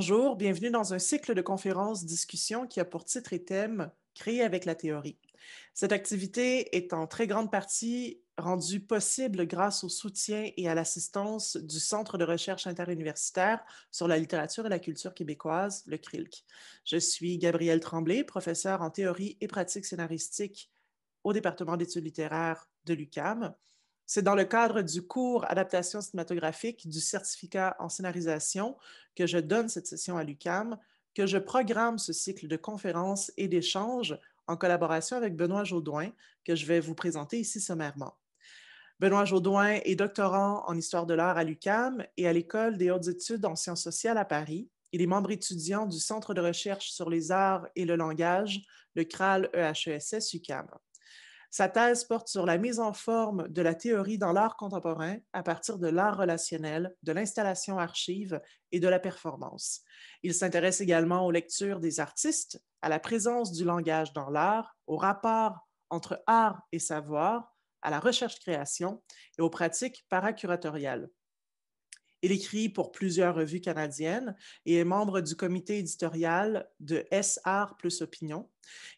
Bonjour, bienvenue dans un cycle de conférences discussions qui a pour titre et thème Créer avec la théorie. Cette activité est en très grande partie rendue possible grâce au soutien et à l'assistance du Centre de recherche interuniversitaire sur la littérature et la culture québécoise, le CRILC. Je suis Gabrielle Tremblay, professeure en théorie et pratique scénaristique au département d'études littéraires de l'UQAM. C'est dans le cadre du cours Adaptation cinématographique du certificat en scénarisation que je donne cette session à l'UQAM, que je programme ce cycle de conférences et d'échanges en collaboration avec Benoît Jaudoin, que je vais vous présenter ici sommairement. Benoît Jaudoin est doctorant en histoire de l'art à l'UQAM et à l'École des hautes études en sciences sociales à Paris. Il est membre étudiant du Centre de recherche sur les arts et le langage, le CRAL-EHESS-UQAM. Sa thèse porte sur la mise en forme de la théorie dans l'art contemporain à partir de l'art relationnel, de l'installation archive et de la performance. Il s'intéresse également aux lectures des artistes, à la présence du langage dans l'art, au rapport entre art et savoir, à la recherche-création et aux pratiques paracuratoriales. Il écrit pour plusieurs revues canadiennes et est membre du comité éditorial de S-Art plus Opinion.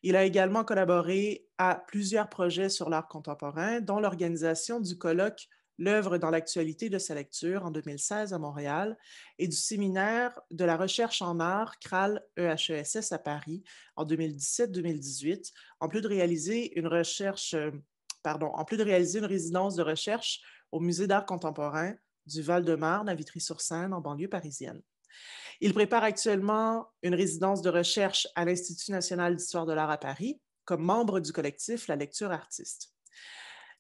Il a également collaboré à plusieurs projets sur l'art contemporain, dont l'organisation du colloque L'œuvre dans l'actualité de sa lecture en 2016 à Montréal et du séminaire de la recherche en art CRAL-EHESS à Paris en 2017-2018, en plus de réaliser une résidence de recherche au Musée d'art contemporain du Val-de-Marne à Vitry-sur-Seine, en banlieue parisienne. Il prépare actuellement une résidence de recherche à l'Institut national d'histoire de l'art à Paris, comme membre du collectif La Lecture Artiste.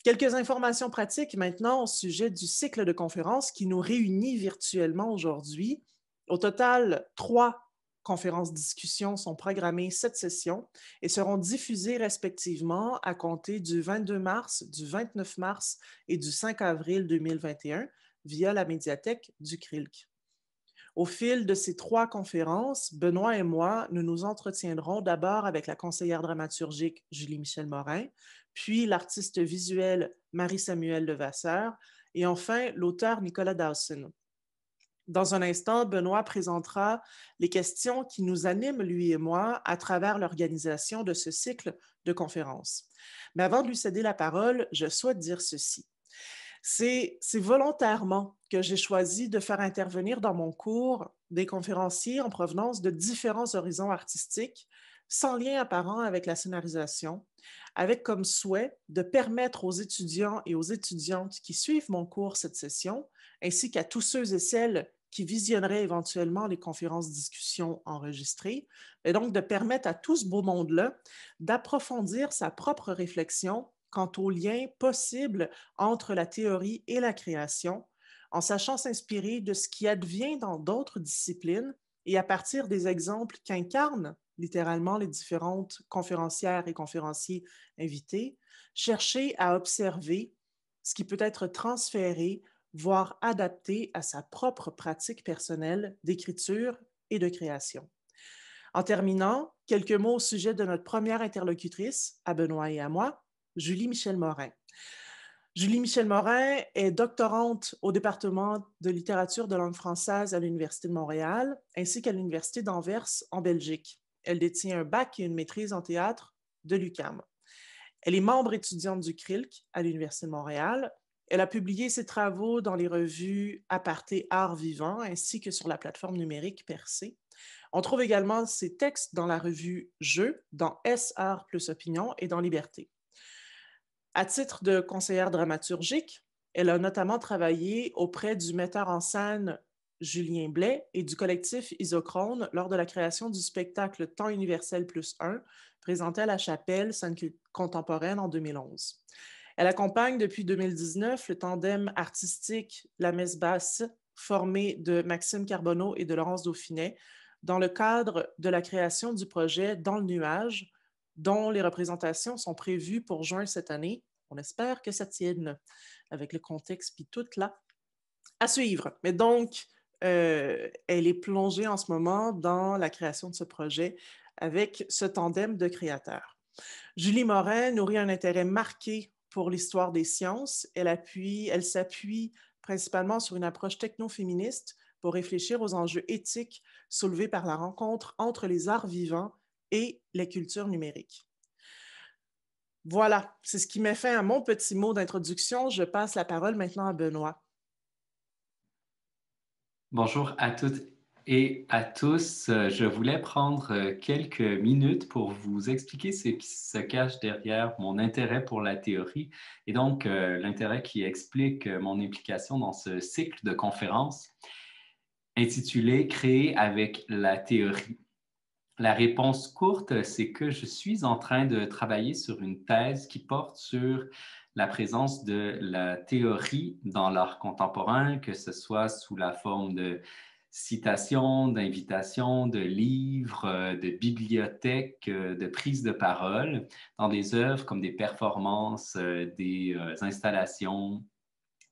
Quelques informations pratiques maintenant au sujet du cycle de conférences qui nous réunit virtuellement aujourd'hui. Au total, 3 conférences-discussions sont programmées cette session et seront diffusées respectivement à compter du 22 mars, du 29 mars et du 5 avril 2021 via la médiathèque du CRILC. Au fil de ces 3 conférences, Benoît et moi, nous nous entretiendrons d'abord avec la conseillère dramaturgique Julie-Michel Morin, puis l'artiste visuelle Marie-Samuelle Levasseur et enfin l'auteur Nicolas Dawson. Dans un instant, Benoît présentera les questions qui nous animent, lui et moi, à travers l'organisation de ce cycle de conférences. Mais avant de lui céder la parole, je souhaite dire ceci. C'est volontairement que j'ai choisi de faire intervenir dans mon cours des conférenciers en provenance de différents horizons artistiques, sans lien apparent avec la scénarisation, avec comme souhait de permettre aux étudiants et aux étudiantes qui suivent mon cours cette session, ainsi qu'à tous ceux et celles qui visionneraient éventuellement les conférences-discussions enregistrées, et donc de permettre à tout ce beau monde-là d'approfondir sa propre réflexion quant au lien possible entre la théorie et la création, en sachant s'inspirer de ce qui advient dans d'autres disciplines et à partir des exemples qu'incarnent littéralement les différentes conférencières et conférenciers invités, chercher à observer ce qui peut être transféré, voire adapté à sa propre pratique personnelle d'écriture et de création. En terminant, quelques mots au sujet de notre première interlocutrice, à Benoît et à moi, Julie-Michel Morin. Julie-Michel Morin est doctorante au département de littérature de langue française à l'Université de Montréal, ainsi qu'à l'Université d'Anvers en Belgique. Elle détient un bac et une maîtrise en théâtre de l'UQAM. Elle est membre étudiante du CRILC à l'Université de Montréal. Elle a publié ses travaux dans les revues Aparté Art Vivant ainsi que sur la plateforme numérique Percé. On trouve également ses textes dans la revue Jeux, dans S-Art plus Opinion et dans Liberté. À titre de conseillère dramaturgique, elle a notamment travaillé auprès du metteur en scène Julien Blais et du collectif Isochrone lors de la création du spectacle Temps universel plus 1, présenté à la Chapelle scène contemporaine en 2011. Elle accompagne depuis 2019 le tandem artistique La Messe Basse, formé de Maxime Carbonneau et de Laurence Dauphinet, dans le cadre de la création du projet Dans le nuage, dont les représentations sont prévues pour juin cette année. On espère que ça tienne avec le contexte puis tout là. À suivre. Mais donc, elle est plongée en ce moment dans la création de ce projet avec ce tandem de créateurs. Julie Morin nourrit un intérêt marqué pour l'histoire des sciences. Elle s'appuie principalement sur une approche techno-féministe pour réfléchir aux enjeux éthiques soulevés par la rencontre entre les arts vivants et les cultures numériques. Voilà, c'est ce qui met fin à mon petit mot d'introduction. Je passe la parole maintenant à Benoît. Bonjour à toutes et à tous. Je voulais prendre quelques minutes pour vous expliquer ce qui se cache derrière mon intérêt pour la théorie et donc l'intérêt qui explique mon implication dans ce cycle de conférences intitulé Créer avec la théorie. La réponse courte, c'est que je suis en train de travailler sur une thèse qui porte sur la présence de la théorie dans l'art contemporain, que ce soit sous la forme de citations, d'invitations, de livres, de bibliothèques, de prises de parole dans des œuvres comme des performances, des installations,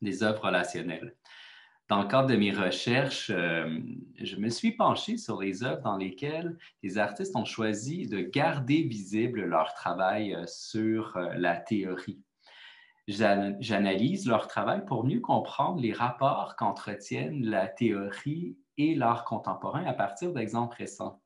des œuvres relationnelles. Dans le cadre de mes recherches, je me suis penché sur les œuvres dans lesquelles les artistes ont choisi de garder visible leur travail sur la théorie. J'analyse leur travail pour mieux comprendre les rapports qu'entretiennent la théorie et l'art contemporain à partir d'exemples récents.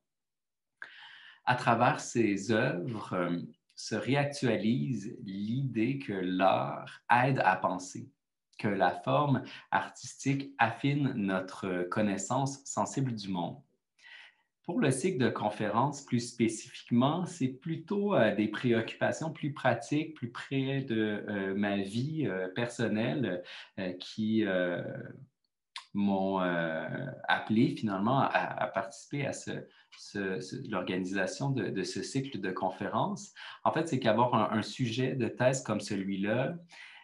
À travers ces œuvres, se réactualise l'idée que l'art aide à penser, que la forme artistique affine notre connaissance sensible du monde. Pour le cycle de conférences, plus spécifiquement, c'est plutôt des préoccupations plus pratiques, plus près de ma vie personnelle qui m'ont appelé finalement à participer à l'organisation de ce cycle de conférences. En fait, c'est qu'avoir un sujet de thèse comme celui-là,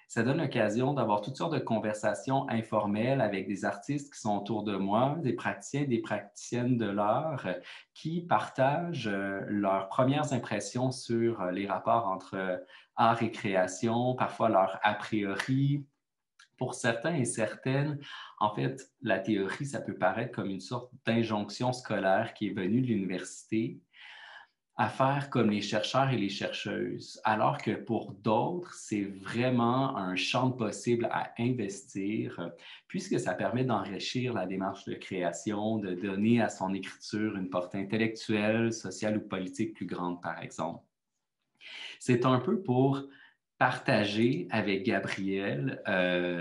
ça donne l'occasion d'avoir toutes sortes de conversations informelles avec des artistes qui sont autour de moi, des praticiens, des praticiennes de l'art qui partagent leurs premières impressions sur les rapports entre art et création, parfois leur a priori. Pour certains et certaines, en fait, la théorie, ça peut paraître comme une sorte d'injonction scolaire qui est venue de l'université à faire comme les chercheurs et les chercheuses, alors que pour d'autres, c'est vraiment un champ de possible à investir, puisque ça permet d'enrichir la démarche de création, de donner à son écriture une portée intellectuelle, sociale ou politique plus grande, par exemple. C'est un peu pour partager avec Gabriel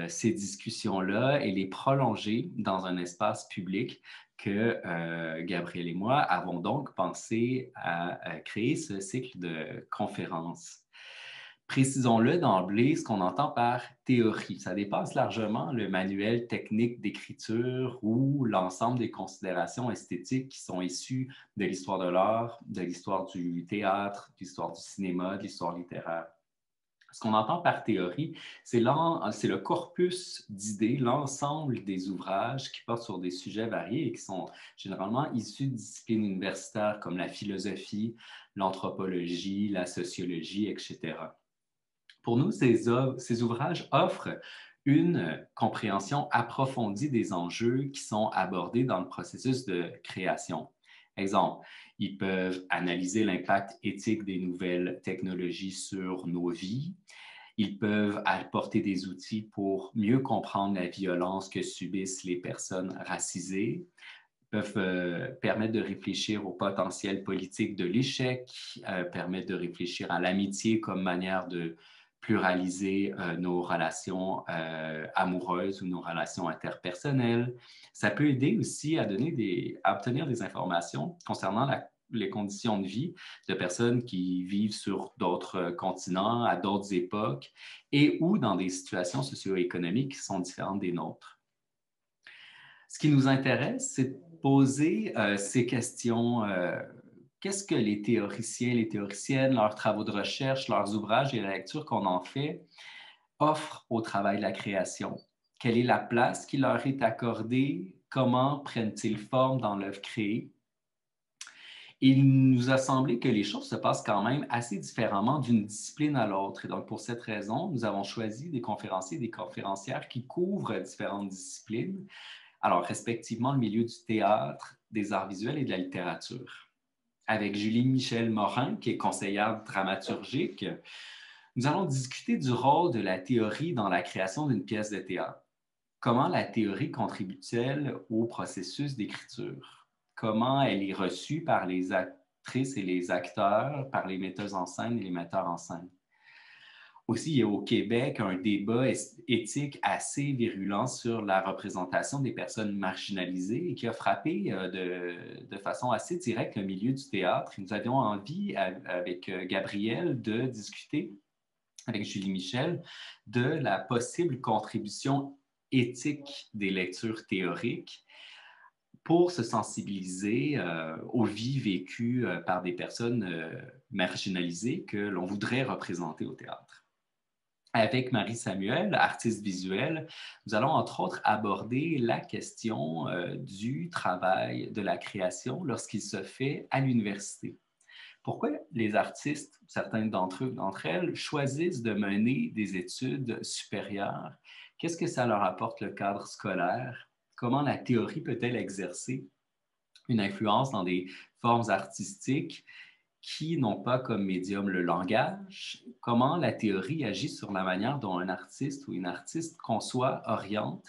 ces discussions-là et les prolonger dans un espace public que Gabriel et moi avons donc pensé à créer ce cycle de conférences. Précisons-le d'emblée, ce qu'on entend par théorie. Ça dépasse largement le manuel technique d'écriture ou l'ensemble des considérations esthétiques qui sont issues de l'histoire de l'art, de l'histoire du théâtre, de l'histoire du cinéma, de l'histoire littéraire. Ce qu'on entend par théorie, c'est le corpus d'idées, l'ensemble des ouvrages qui portent sur des sujets variés et qui sont généralement issus de disciplines universitaires comme la philosophie, l'anthropologie, la sociologie, etc. Pour nous, ces ouvrages offrent une compréhension approfondie des enjeux qui sont abordés dans le processus de création. Exemple, ils peuvent analyser l'impact éthique des nouvelles technologies sur nos vies. Ils peuvent apporter des outils pour mieux comprendre la violence que subissent les personnes racisées. Ils peuvent permettre de réfléchir au potentiel politique de l'échec, permettre de réfléchir à l'amitié comme manière de pluraliser nos relations amoureuses ou nos relations interpersonnelles. Ça peut aider aussi à obtenir des informations concernant les conditions de vie de personnes qui vivent sur d'autres continents, à d'autres époques, et ou dans des situations socio-économiques qui sont différentes des nôtres. Ce qui nous intéresse, c'est de poser ces questions. Qu'est-ce que les théoriciens, les théoriciennes, leurs travaux de recherche, leurs ouvrages et la lecture qu'on en fait offrent au travail de la création? Quelle est la place qui leur est accordée? Comment prennent-ils forme dans l'œuvre créée? Il nous a semblé que les choses se passent quand même assez différemment d'une discipline à l'autre. Et donc, pour cette raison, nous avons choisi des conférenciers et des conférencières qui couvrent différentes disciplines, alors respectivement le milieu du théâtre, des arts visuels et de la littérature. Avec Julie Michel Morin, qui est conseillère dramaturgique, nous allons discuter du rôle de la théorie dans la création d'une pièce de théâtre. comment la théorie contribue-t-elle au processus d'écriture? Comment elle est reçue par les actrices et les acteurs, par les metteuses en scène et les metteurs en scène? Aussi, il y a au Québec un débat éthique assez virulent sur la représentation des personnes marginalisées et qui a frappé de façon assez directe le milieu du théâtre. Nous avions envie, avec Gabrielle, de discuter avec Julie Michel de la possible contribution éthique des lectures théoriques pour se sensibiliser aux vies vécues par des personnes marginalisées que l'on voudrait représenter au théâtre. Avec Marie Samuel, artiste visuelle, nous allons entre autres aborder la question du travail, de la création lorsqu'il se fait à l'université. Pourquoi les artistes, certains d'entre eux, d'entre elles, choisissent de mener des études supérieures? Qu'est-ce que ça leur apporte le cadre scolaire? Comment la théorie peut-elle exercer une influence dans des formes artistiques qui n'ont pas comme médium le langage? Comment la théorie agit sur la manière dont un artiste ou une artiste conçoit, oriente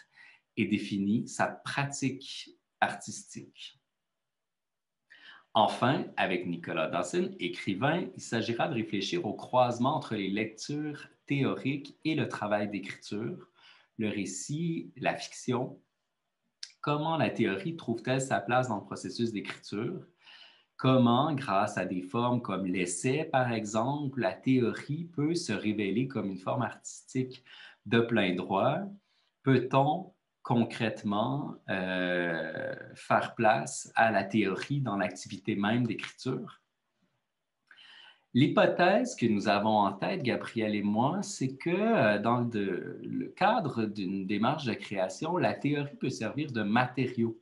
et définit sa pratique artistique? Enfin, avec Nicolas Dawson, écrivain, il s'agira de réfléchir au croisement entre les lectures théoriques et le travail d'écriture, le récit, la fiction. Comment la théorie trouve-t-elle sa place dans le processus d'écriture? Comment, grâce à des formes comme l'essai, par exemple, la théorie peut se révéler comme une forme artistique de plein droit? Peut-on concrètement faire place à la théorie dans l'activité même d'écriture? L'hypothèse que nous avons en tête, Gabrielle et moi, c'est que dans le cadre d'une démarche de création, la théorie peut servir de matériau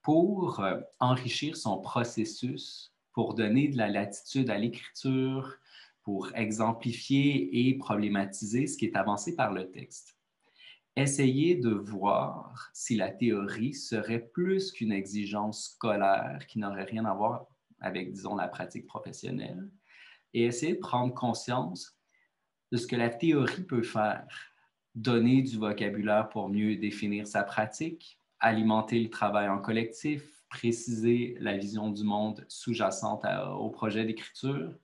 pour enrichir son processus, pour donner de la latitude à l'écriture, pour exemplifier et problématiser ce qui est avancé par le texte. Essayer de voir si la théorie serait plus qu'une exigence scolaire qui n'aurait rien à voir avec, disons, la pratique professionnelle, et essayer de prendre conscience de ce que la théorie peut faire, donner du vocabulaire pour mieux définir sa pratique, alimenter le travail en collectif, préciser la vision du monde sous-jacente au projet d'écriture,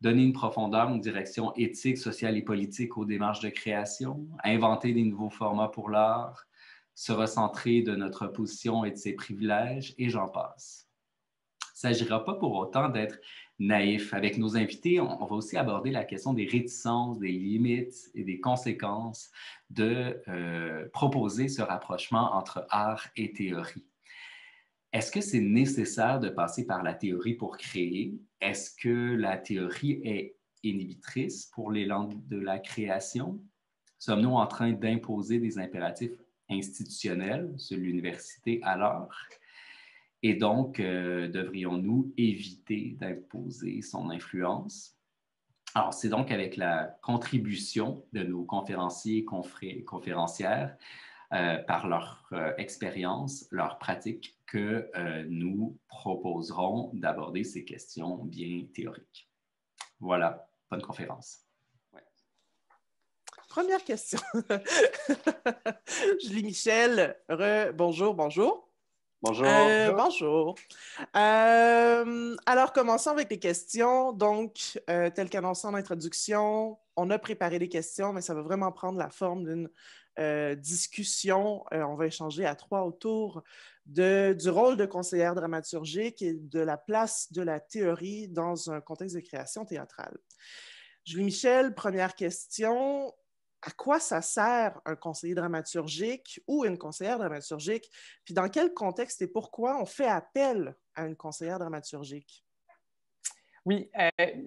donner une profondeur, une direction éthique, sociale et politique aux démarches de création, inventer des nouveaux formats pour l'art, se recentrer de notre position et de ses privilèges, et j'en passe. Il ne s'agira pas pour autant d'être naïf. Avec nos invités, on va aussi aborder la question des réticences, des limites et des conséquences de proposer ce rapprochement entre art et théorie. Est-ce que c'est nécessaire de passer par la théorie pour créer? Est-ce que la théorie est inhibitrice pour l'élan de la création? Sommes-nous en train d'imposer des impératifs institutionnels sur l'université alors? Et donc, devrions-nous éviter d'imposer son influence? Alors, c'est donc avec la contribution de nos conférenciers et conférencières par leur expérience, leur pratique, que nous proposerons d'aborder ces questions bien théoriques. Voilà, bonne conférence. Ouais. Première question. Julie Michel, bonjour, bonjour. Bonjour. Bonjour. Alors, commençons avec les questions. Donc, tel qu'annoncé en introduction, on a préparé des questions, mais ça va vraiment prendre la forme d'une discussion. On va échanger à trois autour du rôle de conseillère dramaturgique et de la place de la théorie dans un contexte de création théâtrale. Julie Michel, première question. À quoi ça sert un conseiller dramaturgique ou une conseillère dramaturgique? Puis dans quel contexte et pourquoi on fait appel à une conseillère dramaturgique? Oui,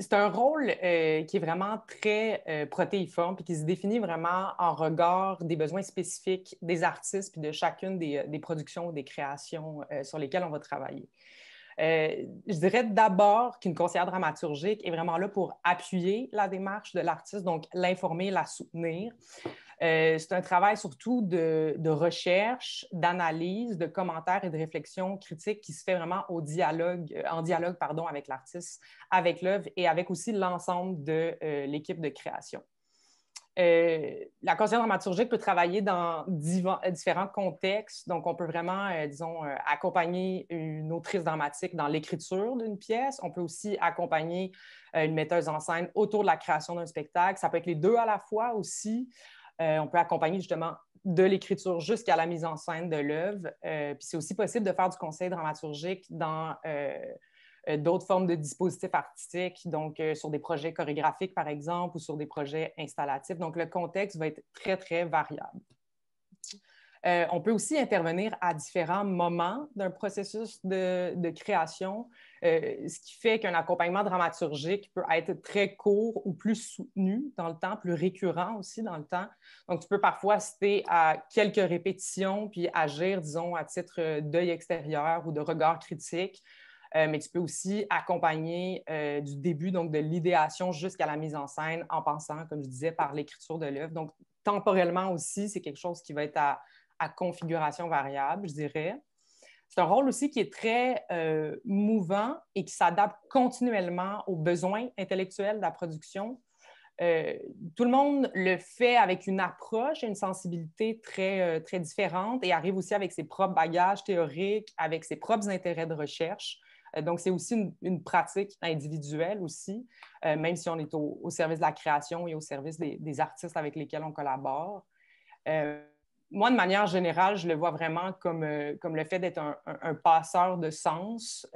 c'est un rôle qui est vraiment très protéiforme puis qui se définit vraiment en regard des besoins spécifiques des artistes puis de chacune des productions ou des créations sur lesquelles on va travailler. Je dirais d'abord qu'une conseillère dramaturgique est vraiment là pour appuyer la démarche de l'artiste, donc l'informer, la soutenir. C'est un travail surtout de recherche, d'analyse, de commentaires et de réflexion critique qui se fait vraiment en dialogue avec l'artiste, avec l'œuvre et avec aussi l'ensemble de l'équipe de création. La conseillère dramaturgique peut travailler dans différents contextes. Donc, on peut vraiment, accompagner une autrice dramatique dans l'écriture d'une pièce. On peut aussi accompagner une metteuse en scène autour de la création d'un spectacle. Ça peut être les deux à la fois aussi. On peut accompagner justement de l'écriture jusqu'à la mise en scène de l'œuvre. Puis c'est aussi possible de faire du conseil dramaturgique dans d'autres formes de dispositifs artistiques, donc sur des projets chorégraphiques, par exemple, ou sur des projets installatifs. Donc, le contexte va être très, très variable. On peut aussi intervenir à différents moments d'un processus de création, ce qui fait qu'un accompagnement dramaturgique peut être très court ou plus soutenu dans le temps, plus récurrent aussi dans le temps. Donc, tu peux parfois citer à quelques répétitions puis agir, disons, à titre d'œil extérieur ou de regard critique. Mais tu peux aussi accompagner du début, donc de l'idéation jusqu'à la mise en scène en passant, comme je disais, par l'écriture de l'œuvre. Donc, temporellement aussi, c'est quelque chose qui va être à configuration variable, je dirais. C'est un rôle aussi qui est très mouvant et qui s'adapte continuellement aux besoins intellectuels de la production. Tout le monde le fait avec une approche et une sensibilité très, très différente et arrive aussi avec ses propres bagages théoriques, avec ses propres intérêts de recherche. Donc, c'est aussi une pratique individuelle aussi, même si on est au service de la création et au service des artistes avec lesquels on collabore. Moi, de manière générale, je le vois vraiment comme le fait d'être un passeur de sens,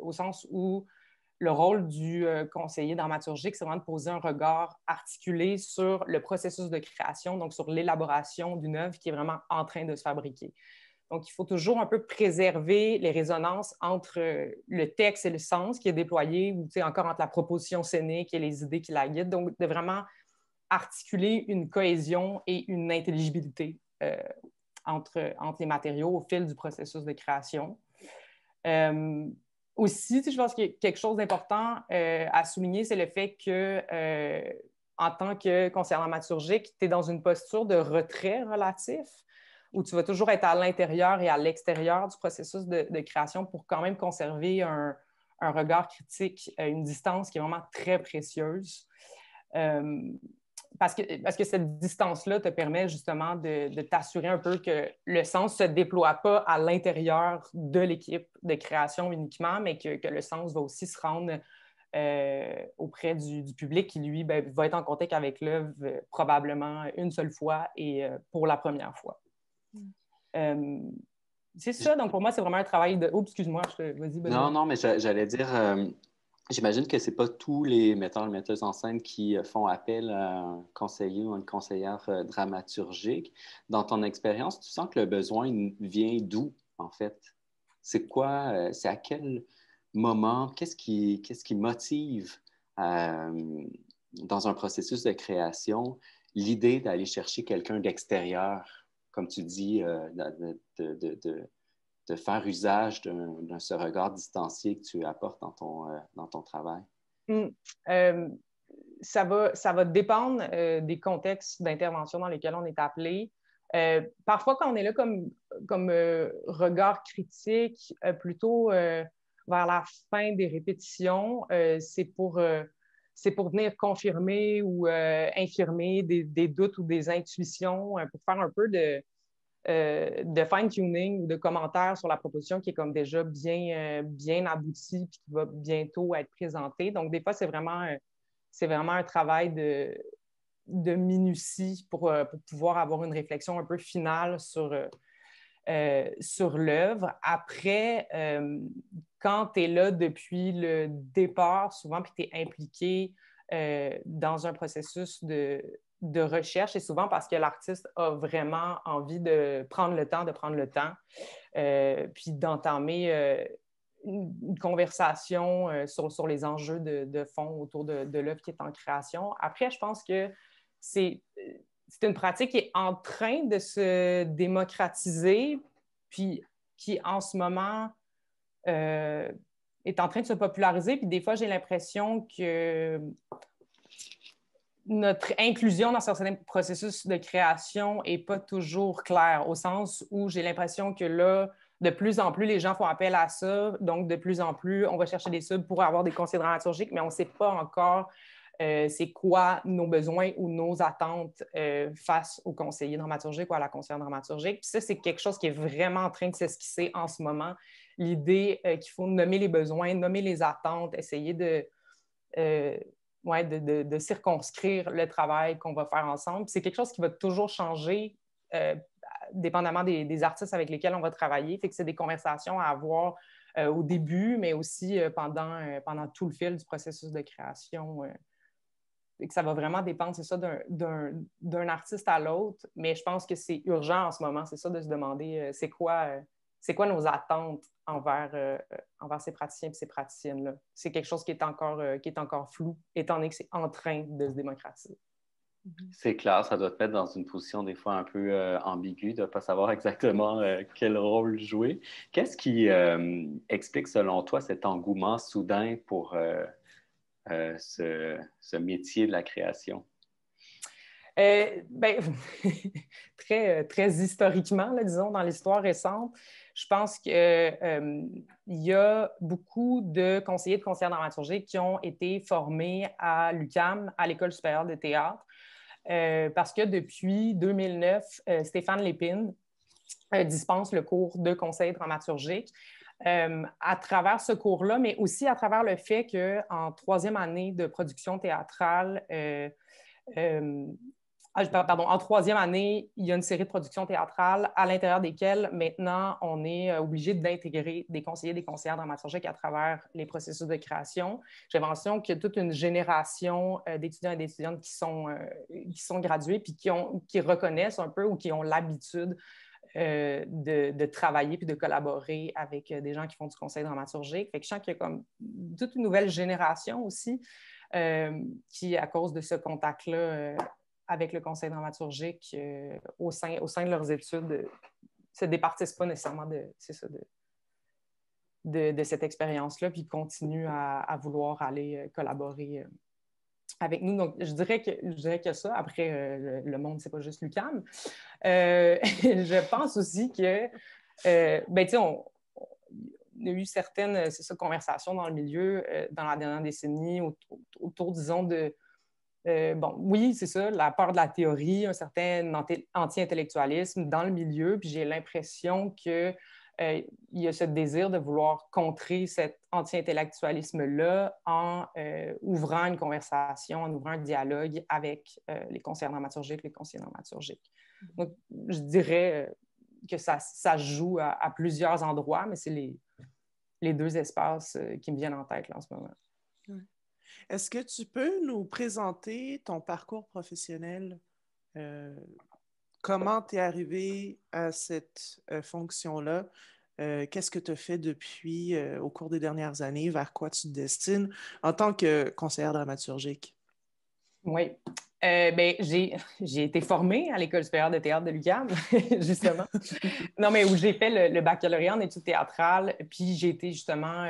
au sens où le rôle du conseiller dramaturgique, c'est vraiment de poser un regard articulé sur le processus de création, donc sur l'élaboration d'une œuvre qui est vraiment en train de se fabriquer. Donc, il faut toujours un peu préserver les résonances entre le texte et le sens qui est déployé, ou encore entre la proposition scénique et les idées qui la guident. Donc, de vraiment articuler une cohésion et une intelligibilité entre les matériaux au fil du processus de création. Aussi, je pense qu'il y a quelque chose d'important à souligner, c'est le fait que, en tant que conseiller dramaturgique, tu es dans une posture de retrait relatif, où tu vas toujours être à l'intérieur et à l'extérieur du processus de création pour quand même conserver un regard critique, une distance qui est vraiment très précieuse. Parce que cette distance-là te permet justement de t'assurer un peu que le sens ne se déploie pas à l'intérieur de l'équipe de création uniquement, mais que le sens va aussi se rendre auprès du public qui, lui, va être en contact avec l'œuvre probablement une seule fois et pour la première fois. C'est ça, donc pour moi, c'est vraiment un travail de... Oh, excuse-moi, vas-y, Benoît. Non, mais j'allais dire... J'imagine que ce n'est pas tous les metteurs et metteuses en scène qui font appel à un conseiller ou une conseillère dramaturgique. Dans ton expérience, tu sens que le besoin vient d'où, en fait? C'est quoi, c'est à quel moment, qu'est-ce qui motive dans un processus de création l'idée d'aller chercher quelqu'un d'extérieur, comme tu dis, de faire usage de ce regard distancié que tu apportes dans ton travail? Ça va dépendre des contextes d'intervention dans lesquels on est appelé. Parfois, quand on est là comme regard critique, plutôt vers la fin des répétitions, c'est pour venir confirmer ou infirmer des doutes ou des intuitions, pour faire un peu de fine-tuning ou de commentaires sur la proposition qui est comme déjà bien aboutie et qui va bientôt être présentée. Donc, des fois, c'est vraiment un travail de minutie pour pouvoir avoir une réflexion un peu finale sur l'œuvre. Après, quand tu es là depuis le départ, souvent, puis tu es impliqué dans un processus de recherche, et souvent parce que l'artiste a vraiment envie de prendre le temps, puis d'entamer une conversation sur les enjeux de fond autour de l'œuvre qui est en création. Après, je pense que c'est une pratique qui est en train de se démocratiser, puis qui, en ce moment, est en train de se populariser. Puis des fois, j'ai l'impression que notre inclusion dans certains processus de création n'est pas toujours claire, au sens où j'ai l'impression que là, de plus en plus, les gens font appel à ça. Donc, de plus en plus, on va chercher des subs pour avoir des conseils dramaturgiques, mais on ne sait pas encore c'est quoi nos besoins ou nos attentes face au conseiller dramaturgique ou à la conseillère dramaturgique. Puis ça, c'est quelque chose qui est vraiment en train de s'esquisser en ce moment. L'idée qu'il faut nommer les besoins, nommer les attentes, essayer de circonscrire le travail qu'on va faire ensemble. C'est quelque chose qui va toujours changer dépendamment des artistes avec lesquels on va travailler. Fait que c'est des conversations à avoir au début, mais aussi pendant tout le fil du processus de création. Et que ça va vraiment dépendre, c'est ça, d'un artiste à l'autre. Mais je pense que c'est urgent en ce moment, c'est ça, de se demander c'est quoi nos attentes envers ces praticiens et ces praticiennes-là. C'est quelque chose qui est encore flou, étant donné que c'est en train de se démocratiser. C'est clair, ça doit te mettre dans une position des fois un peu ambiguë de ne pas savoir exactement quel rôle jouer. Qu'est-ce qui explique, selon toi, cet engouement soudain pour ce métier de la création? Très historiquement, là, disons, dans l'histoire récente, je pense qu'il y a beaucoup de conseillers et de conseillères dramaturgiques qui ont été formés à l'UQAM, à l'École supérieure de théâtre, parce que depuis 2009, Stéphane Lépine dispense le cours de conseil dramaturgique. À travers ce cours-là, mais aussi à travers le fait qu'en troisième année de production théâtrale, en troisième année, il y a une série de productions théâtrales à l'intérieur desquelles, maintenant, on est obligé d'intégrer des conseillers et des conseillères dramaturgiques à travers les processus de création. J'ai l'impression qu'il y a toute une génération d'étudiants et d'étudiantes qui sont gradués puis qui reconnaissent un peu ou qui ont l'habitude de travailler puis de collaborer avec des gens qui font du conseil dramaturgique. Fait que je sens qu'il y a comme toute une nouvelle génération aussi qui, à cause de ce contact-là avec le conseil dramaturgique au sein de leurs études, se départissent pas nécessairement de cette expérience-là, puis continuent à vouloir aller collaborer avec nous. Donc, je dirais que ça. Après, le monde, c'est pas juste l'UQAM. Je pense aussi que, on a eu certaines conversations dans le milieu dans la dernière décennie autour, disons, de oui, c'est ça, la peur de la théorie, un certain anti-intellectualisme dans le milieu, puis j'ai l'impression qu'il y a ce désir de vouloir contrer cet anti-intellectualisme-là en ouvrant une conversation, en ouvrant un dialogue avec les conseillers dramaturgiques, les conseillers dramaturgiques. Donc, je dirais que ça se joue à plusieurs endroits, mais c'est les deux espaces qui me viennent en tête là, en ce moment. Ouais. Est-ce que tu peux nous présenter ton parcours professionnel? Comment tu es arrivé à cette fonction-là? Qu'est-ce que tu as fait depuis, au cours des dernières années? Vers quoi tu te destines en tant que conseillère dramaturgique? Oui. J'ai été formée à l'École supérieure de théâtre de l'UQAM, justement. Non, mais où j'ai fait le baccalauréat en études théâtrales, puis j'ai été justement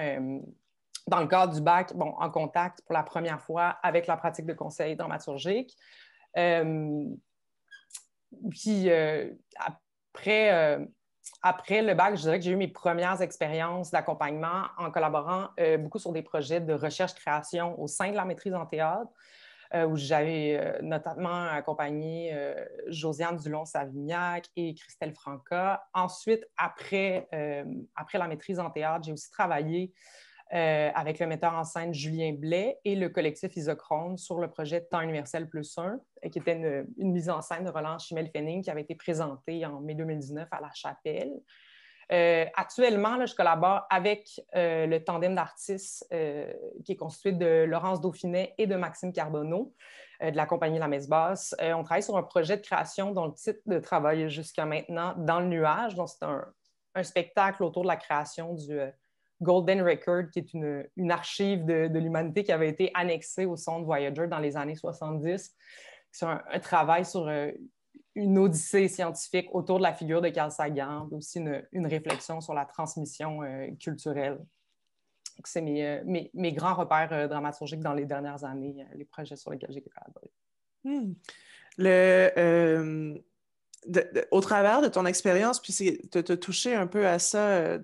dans le cadre du bac, en contact pour la première fois avec la pratique de conseil dramaturgique. Puis après le bac, je dirais que j'ai eu mes premières expériences d'accompagnement en collaborant beaucoup sur des projets de recherche-création au sein de la maîtrise en théâtre, où j'avais notamment accompagné Josiane Dulon-Savignac et Christelle Franca. Ensuite, après la maîtrise en théâtre, j'ai aussi travaillé avec le metteur en scène Julien Blais et le collectif Isochrone sur le projet Temps universel +1, qui était une mise en scène de Roland Chimel-Fenning qui avait été présentée en mai 2019 à La Chapelle. Actuellement, là, je collabore avec le tandem d'artistes qui est constitué de Laurence Dauphinet et de Maxime Carbonneau de la compagnie La Messe Basse. On travaille sur un projet de création dont le titre de travail jusqu'à maintenant Dans le nuage. Donc, c'est un spectacle autour de la création du Golden Record, qui est une archive de l'humanité qui avait été annexée au sonde Voyager dans les années 70. C'est un travail sur une odyssée scientifique autour de la figure de Carl Sagan, mais aussi une réflexion sur la transmission culturelle. C'est mes grands repères dramaturgiques dans les dernières années, les projets sur lesquels j'ai collaboré. Au travers de ton expérience, puis tu as touché un peu à ça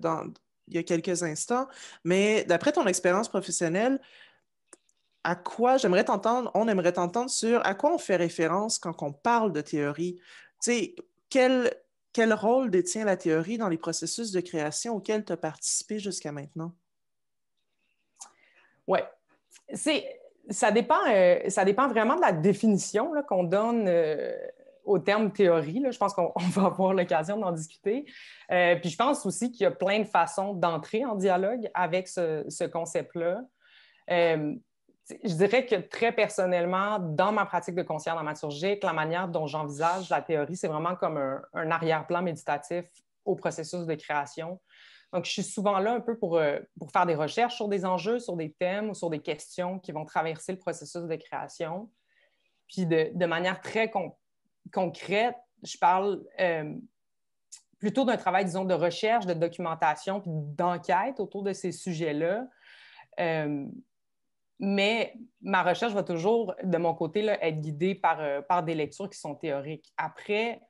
il y a quelques instants, mais d'après ton expérience professionnelle, à quoi on aimerait t'entendre sur à quoi on fait référence quand on parle de théorie. Tu sais, quel rôle détient la théorie dans les processus de création auxquels tu as participé jusqu'à maintenant? Oui. Ça dépend vraiment de la définition là, qu'on donne au terme théorie. Là. Je pense qu'on va avoir l'occasion d'en discuter. Puis je pense aussi qu'il y a plein de façons d'entrer en dialogue avec ce concept-là. Je dirais que très personnellement, dans ma pratique de conseillère dramaturgique, la manière dont j'envisage la théorie, c'est vraiment comme un arrière-plan méditatif au processus de création. Donc, je suis souvent là un peu pour faire des recherches sur des enjeux, sur des thèmes ou sur des questions qui vont traverser le processus de création. Puis, de manière très concrète, je parle plutôt d'un travail, disons, de recherche, de documentation, puis d'enquête autour de ces sujets-là. Mais ma recherche va toujours, de mon côté, là, être guidée par des lectures qui sont théoriques. Après,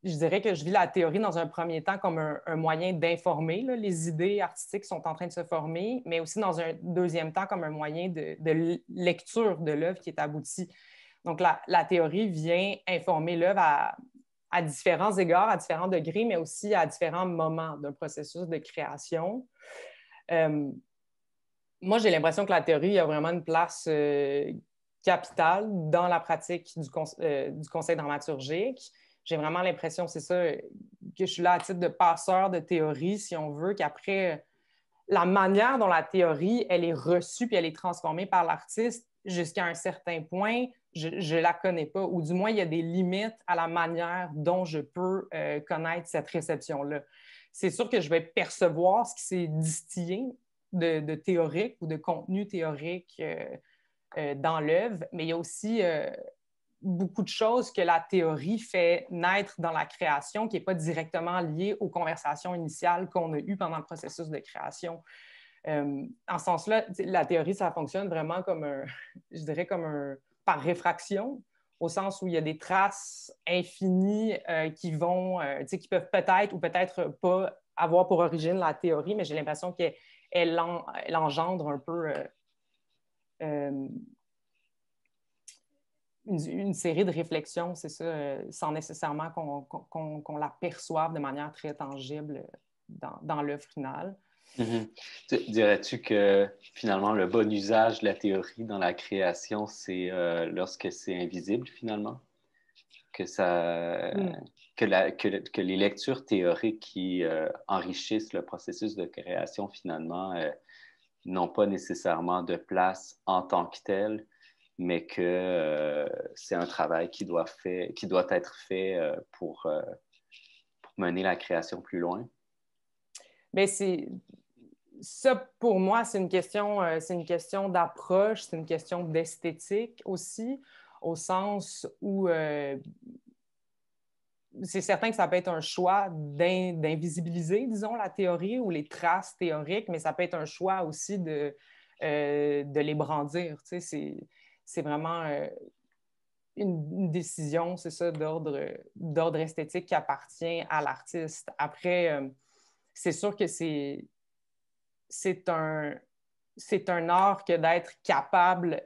je dirais que je vis la théorie dans un premier temps comme un moyen d'informer. Là. Les idées artistiques sont en train de se former, mais aussi dans un deuxième temps comme un moyen de lecture de l'œuvre qui est aboutie. Donc, la théorie vient informer l'œuvre à différents égards, à différents degrés, mais aussi à différents moments d'un processus de création. Moi, j'ai l'impression que la théorie a vraiment une place capitale dans la pratique du conseil dramaturgique. J'ai vraiment l'impression, c'est ça, que je suis là à titre de passeur de théorie, si on veut, qu'après, la manière dont la théorie, elle est reçue puis elle est transformée par l'artiste, jusqu'à un certain point, je ne la connais pas, ou du moins, il y a des limites à la manière dont je peux connaître cette réception-là. C'est sûr que je vais percevoir ce qui s'est distillé de théorique ou de contenu théorique dans l'œuvre, mais il y a aussi beaucoup de choses que la théorie fait naître dans la création qui n'est pas directement liée aux conversations initiales qu'on a eues pendant le processus de création. En ce sens-là, la théorie, ça fonctionne vraiment comme je dirais par réfraction, au sens où il y a des traces infinies qui peuvent peut-être ou peut-être pas avoir pour origine la théorie, mais j'ai l'impression qu'elle engendre un peu une série de réflexions, c'est ça, sans nécessairement qu'on la perçoive de manière très tangible dans l'œuvre finale. Mm-hmm. Dirais-tu que finalement le bon usage de la théorie dans la création, c'est lorsque c'est invisible finalement? Que les lectures théoriques qui enrichissent le processus de création finalement n'ont pas nécessairement de place en tant que tel, mais que c'est un travail qui doit être fait pour mener la création plus loin? Bien, ça, pour moi, c'est une question d'approche, c'est une question d'esthétique aussi, au sens où c'est certain que ça peut être un choix d'invisibiliser, disons, la théorie ou les traces théoriques, mais ça peut être un choix aussi de les brandir. Tu sais, c'est vraiment une décision, c'est ça, d'ordre esthétique qui appartient à l'artiste. Après, c'est sûr que c'est un art que d'être capable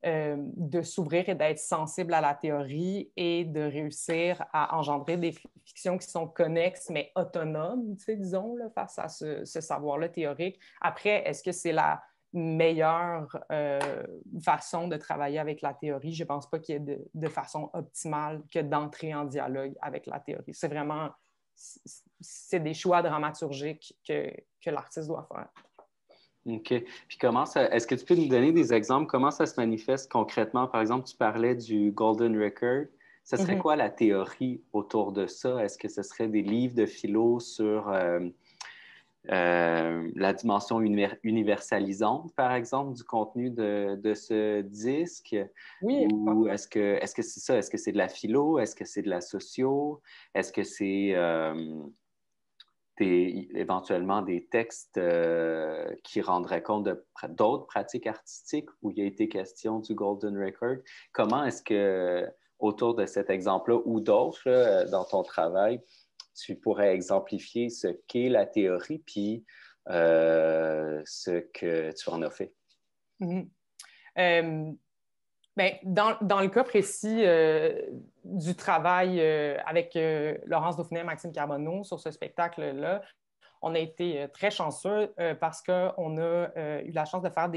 de s'ouvrir et d'être sensible à la théorie et de réussir à engendrer des fictions qui sont connexes mais autonomes, tu sais, disons, là, face à ce savoir-là théorique. Après, est-ce que c'est la meilleure façon de travailler avec la théorie? Je ne pense pas qu'il y ait de façon optimale que d'entrer en dialogue avec la théorie. C'est vraiment... c'est des choix dramaturgiques que l'artiste doit faire. OK. Puis est-ce que tu peux nous donner des exemples? Comment ça se manifeste concrètement? Par exemple, tu parlais du Golden Record. Ce serait quoi la théorie autour de ça? Est-ce que ce serait des livres de philo sur la dimension universalisante, par exemple, du contenu de ce disque? Oui. Ou est-ce que c'est ça? Est-ce que c'est de la philo? Est-ce que c'est de la socio? Est-ce que c'est éventuellement des textes qui rendraient compte d'autres pratiques artistiques où il y a été question du Golden Record? Comment est-ce que, autour de cet exemple-là ou d'autres là, dans ton travail, tu pourrais exemplifier ce qu'est la théorie puis ce que tu en as fait? Bien, dans le cas précis du travail avec Laurence Dauphinet et Maxime Carbonneau sur ce spectacle-là, on a été très chanceux parce qu'on a eu la chance de faire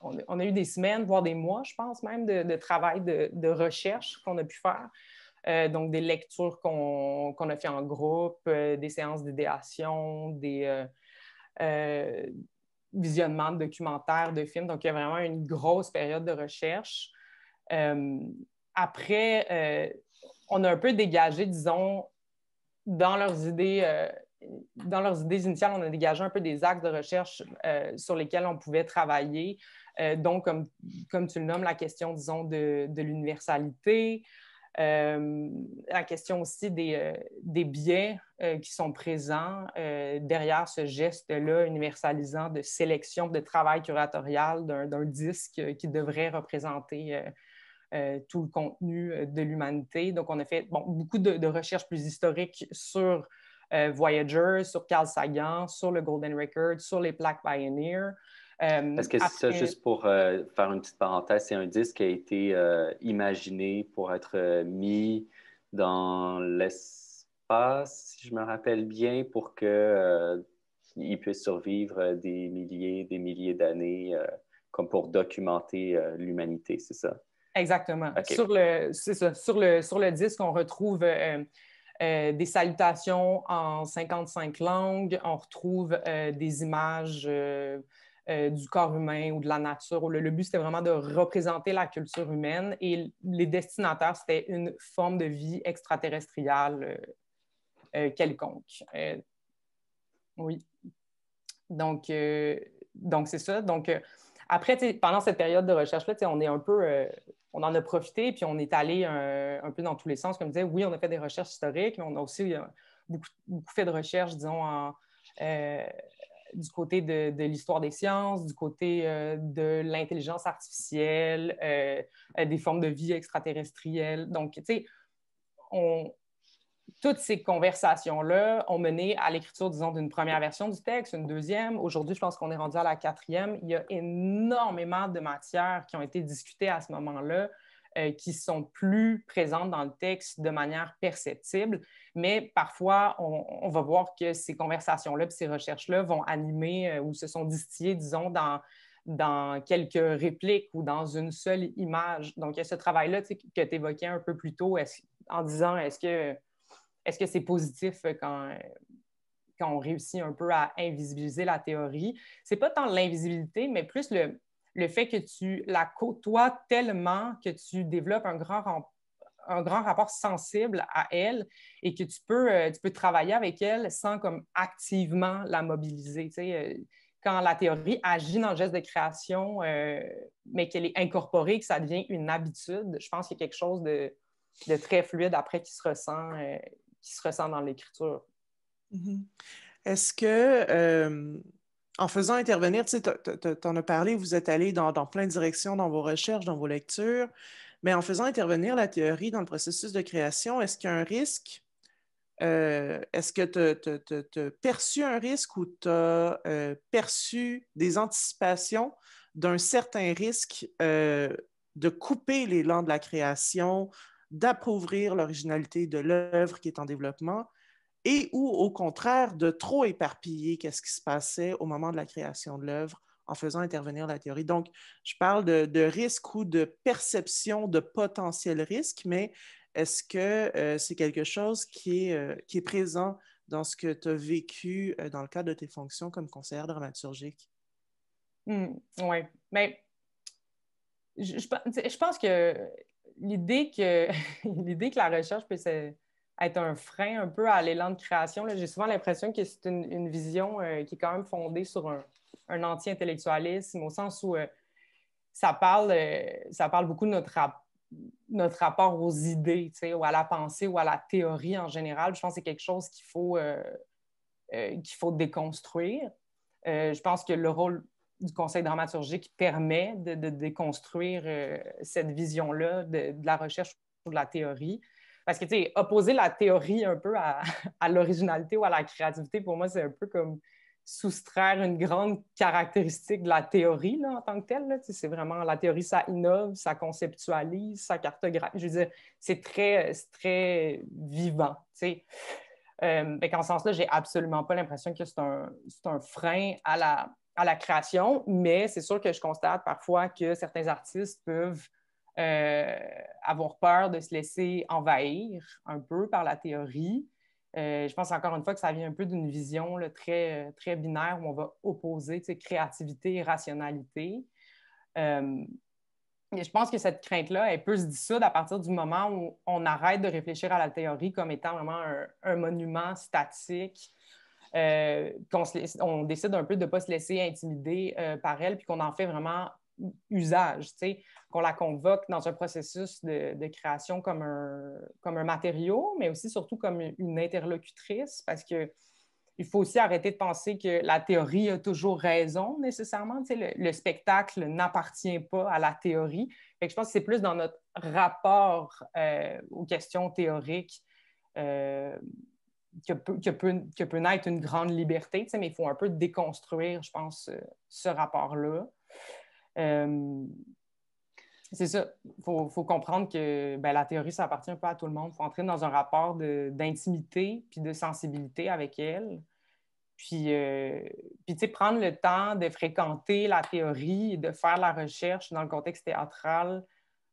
on a eu des semaines, voire des mois, je pense même, de travail de recherche qu'on a pu faire. Donc, des lectures qu'on a fait en groupe, des séances d'idéation, des visionnements de documentaires, de films. Donc, il y a vraiment une grosse période de recherche. Après, on a un peu dégagé, disons, dans leurs idées initiales, on a dégagé un peu des axes de recherche sur lesquels on pouvait travailler. Donc, comme tu le nommes, la question, disons, de l'universalité, la question aussi des biais qui sont présents derrière ce geste-là universalisant de sélection, de travail curatorial d'un disque qui devrait représenter tout le contenu de l'humanité. Donc, on a fait beaucoup de recherches plus historiques sur Voyager, sur Carl Sagan, sur le Golden Record, sur les plaques Pioneer. Est-ce que c'est ça, juste pour faire une petite parenthèse, c'est un disque qui a été imaginé pour être mis dans l'espace, si je me rappelle bien, pour qu'il puisse survivre des milliers d'années, comme pour documenter l'humanité, c'est ça? Exactement. Okay. C'est ça. Sur le disque, on retrouve des salutations en 55 langues, on retrouve des images du corps humain ou de la nature. Le but, c'était vraiment de représenter la culture humaine et les destinataires, c'était une forme de vie extraterrestrielle quelconque. Oui. Donc, c'est ça. Donc, après, pendant cette période de recherche-là, on est un peu... on en a profité, puis on est allé un peu dans tous les sens. Comme je disais, oui, on a fait des recherches historiques, mais on a aussi beaucoup fait de recherches, disons, du côté de l'histoire des sciences, du côté de l'intelligence artificielle, des formes de vie extraterrestrielles. Donc, tu sais, toutes ces conversations-là ont mené à l'écriture, disons, d'une première version du texte, une deuxième. Aujourd'hui, je pense qu'on est rendu à la quatrième. Il y a énormément de matières qui ont été discutées à ce moment-là, qui sont plus présentes dans le texte de manière perceptible. Mais parfois, on va voir que ces conversations-là et ces recherches-là vont animer ou se sont distillées, disons, dans quelques répliques ou dans une seule image. Donc, il y a ce travail-là que tu évoquais un peu plus tôt en disant, est-ce que c'est positif quand on réussit un peu à invisibiliser la théorie? C'est pas tant l'invisibilité, mais plus le fait que tu la côtoies tellement que tu développes un grand rapport sensible à elle et que tu peux travailler avec elle sans comme activement la mobiliser. Tu sais, quand la théorie agit dans le geste de création, mais qu'elle est incorporée, que ça devient une habitude, je pense qu'il y a quelque chose de très fluide après qui se ressent dans l'écriture. Mm-hmm. Est-ce que, en faisant intervenir, tu sais, tu en as parlé, vous êtes allé dans plein de directions dans vos recherches, dans vos lectures, mais en faisant intervenir la théorie dans le processus de création, est-ce qu'il y a un risque? Est-ce que tu as perçu un risque ou tu as perçu des anticipations d'un certain risque de couper l'élan de la création, d'appauvrir l'originalité de l'œuvre qui est en développement et ou au contraire de trop éparpiller qu'est-ce qui se passait au moment de la création de l'œuvre en faisant intervenir la théorie. Donc, je parle de risque ou de perception de potentiel risque, mais est-ce que c'est quelque chose qui est présent dans ce que tu as vécu dans le cadre de tes fonctions comme conseillère dramaturgique? Oui. Mais je pense que l'idée que la recherche peut être un frein un peu à l'élan de création, j'ai souvent l'impression que c'est une vision qui est quand même fondée sur un anti-intellectualisme, au sens où ça parle beaucoup de notre rapport aux idées, ou à la pensée ou à la théorie en général. Je pense que c'est quelque chose qu'il faut déconstruire. Je pense que le rôle du conseil dramaturgique permet de déconstruire cette vision-là de la recherche ou de la théorie. Parce que, tu sais, opposer la théorie un peu à l'originalité ou à la créativité, pour moi, c'est un peu comme soustraire une grande caractéristique de la théorie là, en tant que telle. Là. C'est vraiment la théorie, ça innove, ça conceptualise, ça cartographie. Je veux dire, c'est très vivant. En ce sens-là, j'ai absolument pas l'impression que c'est un frein à la création, mais c'est sûr que je constate parfois que certains artistes peuvent avoir peur de se laisser envahir un peu par la théorie. Je pense encore une fois que ça vient un peu d'une vision là, très binaire où on va opposer créativité et rationalité. Et je pense que cette crainte-là, elle peut se dissoudre à partir du moment où on arrête de réfléchir à la théorie comme étant vraiment un monument statique, on décide un peu de ne pas se laisser intimider par elle, puis qu'on en fait vraiment usage, qu'on la convoque dans un processus de création comme un matériau, mais aussi surtout comme une interlocutrice, parce que il faut aussi arrêter de penser que la théorie a toujours raison nécessairement. Le spectacle n'appartient pas à la théorie. Fait que je pense que c'est plus dans notre rapport aux questions théoriques que peut naître une grande liberté, mais il faut un peu déconstruire, je pense, ce rapport-là. C'est ça. Il faut comprendre que la théorie, ça appartient un peu à tout le monde. Il faut entrer dans un rapport d'intimité puis de sensibilité avec elle. Puis prendre le temps de fréquenter la théorie et de faire la recherche dans le contexte théâtral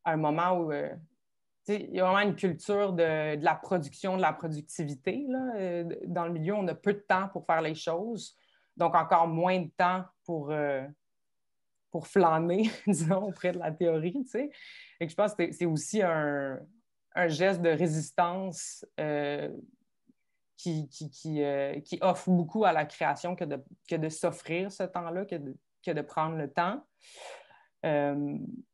à un moment où il y a vraiment une culture de la production, de la productivité. Là. Dans le milieu, on a peu de temps pour faire les choses, donc encore moins de temps pour flâner, disons, auprès de la théorie. Et je pense que c'est aussi un geste de résistance qui offre beaucoup à la création que de s'offrir ce temps-là, que de prendre le temps.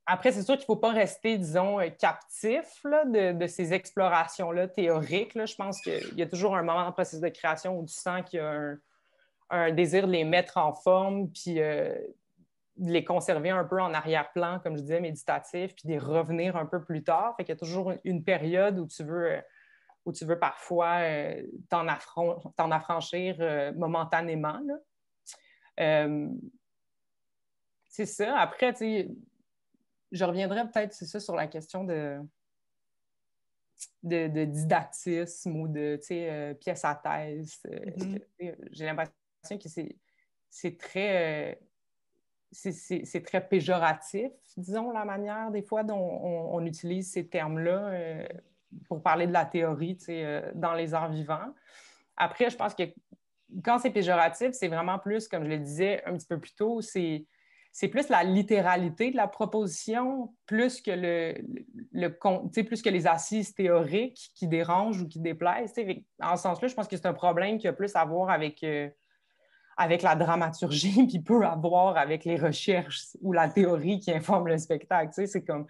Après, c'est sûr qu'il ne faut pas rester, disons, captif là, de ces explorations-là théoriques. Là. Je pense qu'il y a toujours un moment dans le processus de création où tu sens qu'il y a un désir de les mettre en forme, puis de les conserver un peu en arrière-plan, comme je disais, méditatif, puis de revenir un peu plus tard. Fait qu'il y a toujours une période où tu veux parfois t'en affranchir momentanément. Là. C'est ça. Après, je reviendrai peut-être, c'est ça, sur la question de didactisme ou de pièce à thèse. J'ai l'impression que c'est très... c'est très péjoratif, disons, la manière des fois dont on utilise ces termes-là pour parler de la théorie dans les arts vivants. Après, je pense que quand c'est péjoratif, c'est vraiment plus, comme je le disais un petit peu plus tôt, c'est plus la littéralité de la proposition, plus que plus que les assises théoriques qui dérangent ou qui déplaisent. En ce sens-là, je pense que c'est un problème qui a plus à voir avec la dramaturgie, puis peu à voir avec les recherches ou la théorie qui informe le spectacle. C'est comme,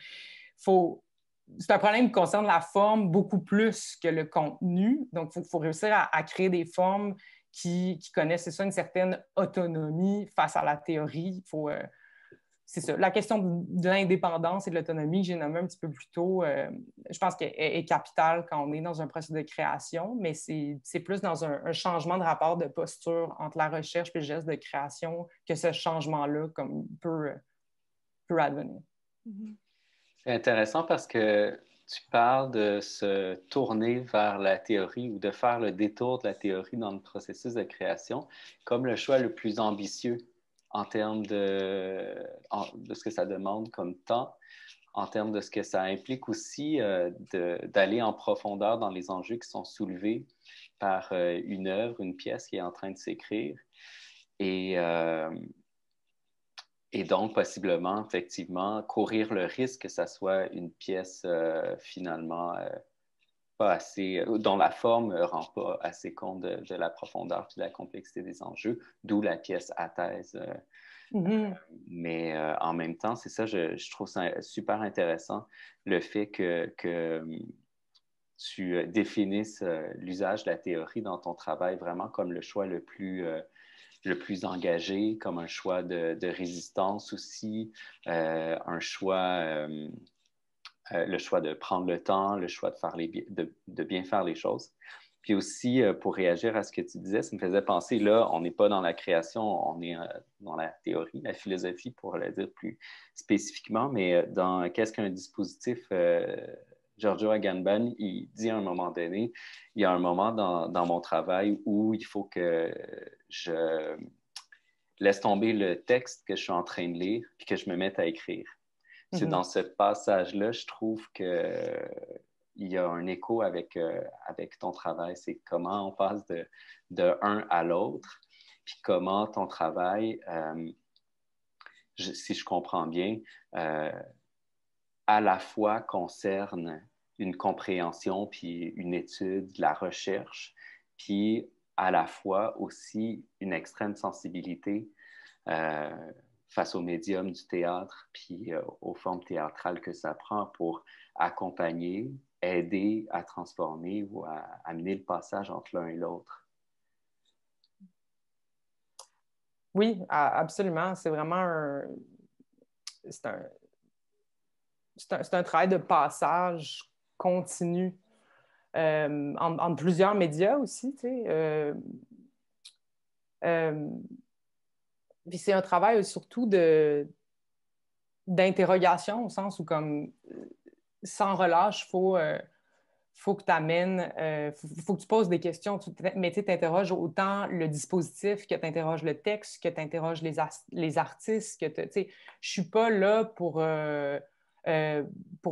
c'est un problème qui concerne la forme beaucoup plus que le contenu. Donc, il faut réussir à créer des formes qui connaissent, c'est ça, une certaine autonomie face à la théorie. C'est ça. La question de l'indépendance et de l'autonomie que j'ai nommé un petit peu plus tôt, je pense qu'elle est capitale quand on est dans un processus de création, mais c'est plus dans un changement de rapport de posture entre la recherche et le geste de création que ce changement-là peut advenir. C'est intéressant parce que tu parles de se tourner vers la théorie ou de faire le détour de la théorie dans le processus de création comme le choix le plus ambitieux en termes de ce que ça demande comme temps, en termes de ce que ça implique aussi d'aller en profondeur dans les enjeux qui sont soulevés par une œuvre, une pièce qui est en train de s'écrire. Et donc, possiblement, effectivement, courir le risque que ça soit une pièce finalement pas assez, dont la forme ne rend pas assez compte de la profondeur et de la complexité des enjeux, d'où la pièce à thèse. Mais en même temps, c'est ça, je trouve ça super intéressant, le fait que tu définisses l'usage de la théorie dans ton travail vraiment comme le choix le plus engagé, comme un choix de résistance aussi, un choix, le choix de prendre le temps, le choix de bien faire les choses. Puis aussi, pour réagir à ce que tu disais, ça me faisait penser, là, on n'est pas dans la création, on est dans la théorie, la philosophie, pour le dire plus spécifiquement, mais dans qu'est-ce qu'un dispositif, Giorgio Agamben, il dit à un moment donné, il y a un moment dans mon travail où il faut que je laisse tomber le texte que je suis en train de lire puis que je me mette à écrire. C'est dans ce passage-là, je trouve que il y a un écho avec ton travail. C'est comment on passe de un à l'autre, puis comment ton travail, si je comprends bien, à la fois concerne une compréhension, puis une étude, de la recherche, puis à la fois aussi une extrême sensibilité face au médium du théâtre, puis aux formes théâtrales que ça prend pour accompagner, aider à transformer ou à amener le passage entre l'un et l'autre. Oui, absolument. C'est vraiment c'est un travail de passage continu entre plusieurs médias aussi, tu sais. Puis c'est un travail surtout d'interrogation, au sens où, comme, sans relâche, faut que tu amènes, faut que tu poses des questions, mais tu t'interroges autant le dispositif que tu interroges le texte, que tu interroges les artistes, que tu sais, je suis pas là pour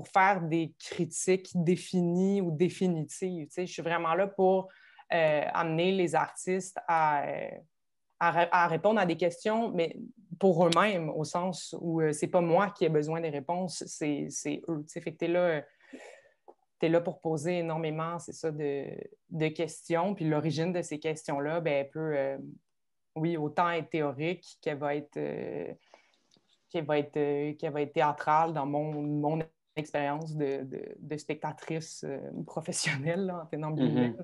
faire des critiques définies ou définitives, tu sais, je suis vraiment là pour amener les artistes à répondre à des questions, mais pour eux-mêmes, au sens où c'est pas moi qui ai besoin des réponses, c'est eux. Tu sais, fait que t'es là pour poser énormément, c'est ça, de questions. Puis l'origine de ces questions-là, ben, elle peut, oui, autant être théorique qu'elle va être théâtrale dans mon expérience de spectatrice professionnelle, là, en tenant guillemets.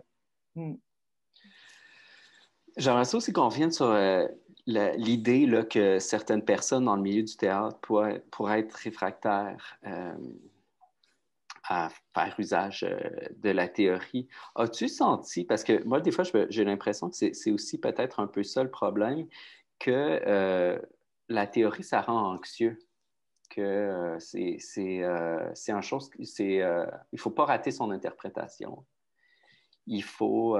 J'aimerais ça aussi qu'on revienne sur l'idée là, que certaines personnes dans le milieu du théâtre pourraient être réfractaires à faire usage de la théorie. As-tu senti, parce que moi, des fois, j'ai l'impression que c'est aussi peut-être un peu ça le problème, que la théorie, ça rend anxieux, que c'est une chose, il ne faut pas rater son interprétation. Il faut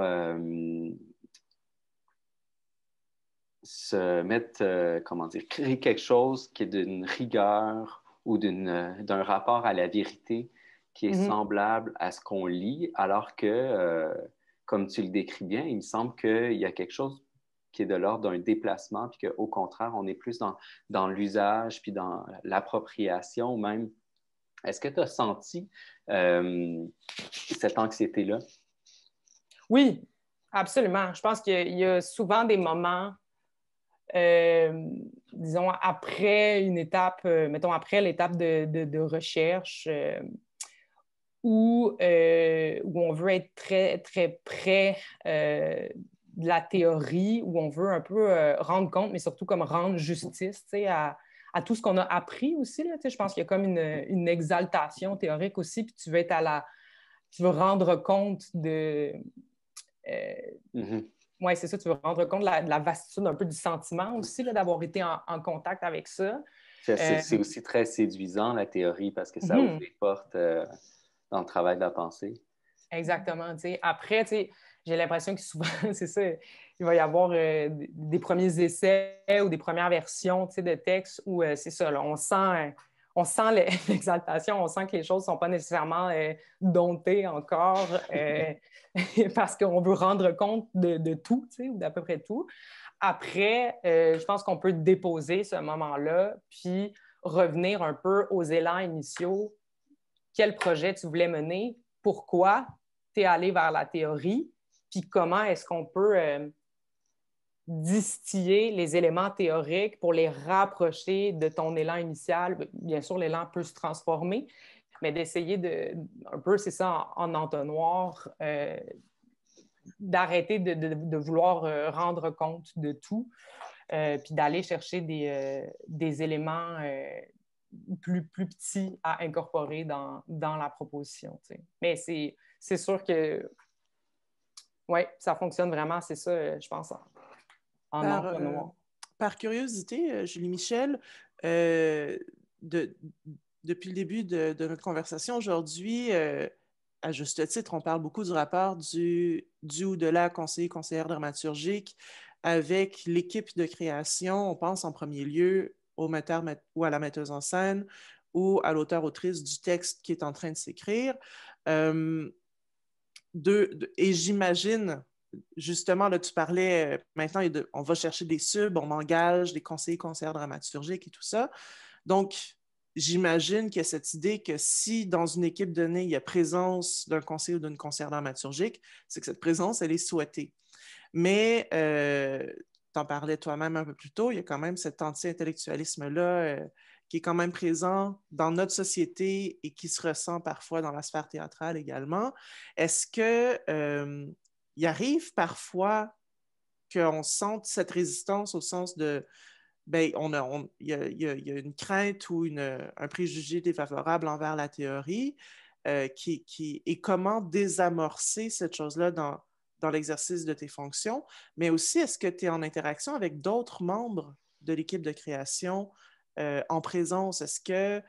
se mettre, comment dire, créer quelque chose qui est d'une rigueur ou d'un rapport à la vérité qui est semblable à ce qu'on lit, alors que, comme tu le décris bien, il me semble qu'il y a quelque chose qui est de l'ordre d'un déplacement, puis qu'au contraire, on est plus dans l'usage, puis dans l'appropriation même. Est-ce que tu as senti cette anxiété-là? Oui, absolument. Je pense qu'il y a souvent des moments, disons, après une étape, mettons, après l'étape de recherche, où on veut être très, très près de la théorie, où on veut un peu rendre compte, mais surtout comme rendre justice, tu sais, à tout ce qu'on a appris aussi. Là, tu sais, je pense qu'il y a comme une exaltation théorique aussi, puis tu veux rendre compte de... Oui, c'est ça, tu veux rendre compte de la vastitude un peu du sentiment aussi, là, d'avoir été en contact avec ça. C'est aussi très séduisant, la théorie, parce que ça ouvre les portes dans le travail de la pensée. Exactement. T'sais. Après, j'ai l'impression que souvent, c'est ça, il va y avoir des premiers essais ou des premières versions de textes où c'est ça, là, on sent l'exaltation, on sent que les choses ne sont pas nécessairement domptées encore parce qu'on veut rendre compte de tout, ou d'à peu près tout. Après, je pense qu'on peut déposer ce moment-là, puis revenir un peu aux élans initiaux. Quel projet tu voulais mener? Pourquoi tu es allé vers la théorie? Puis comment est-ce qu'on peut distiller les éléments théoriques pour les rapprocher de ton élan initial? Bien sûr, l'élan peut se transformer, mais d'essayer un peu, c'est ça, en entonnoir, d'arrêter de vouloir rendre compte de tout, puis d'aller chercher des éléments plus petits à incorporer dans la proposition. T'sais. Mais c'est sûr que Oui, ça fonctionne vraiment, c'est ça, je pense, en Par, entonnoir. par curiosité, Julie Michel, de, depuis le début de notre conversation aujourd'hui, à juste titre, on parle beaucoup du rapport du ou de la conseillère dramaturgique avec l'équipe de création. On pense en premier lieu au metteur ou à la metteuse en scène ou à l'auteur-autrice du texte qui est en train de s'écrire. Euh, et j'imagine, justement, là, tu parlais, maintenant, on va chercher des subs, on engage des conseillères dramaturgiques et tout ça. Donc, j'imagine qu'il y a cette idée que si dans une équipe donnée, il y a présence d'un conseiller ou d'une conseillère dramaturgique, c'est que cette présence, elle est souhaitée. Mais tu en parlais toi-même un peu plus tôt, il y a quand même cet anti-intellectualisme-là qui est quand même présent dans notre société et qui se ressent parfois dans la sphère théâtrale également. Est-ce que il arrive parfois qu'on sente cette résistance au sens de ben, il y a une crainte ou un préjugé défavorable envers la théorie et comment désamorcer cette chose-là dans l'exercice de tes fonctions, mais aussi est-ce que tu es en interaction avec d'autres membres de l'équipe de création en présence? Est-ce que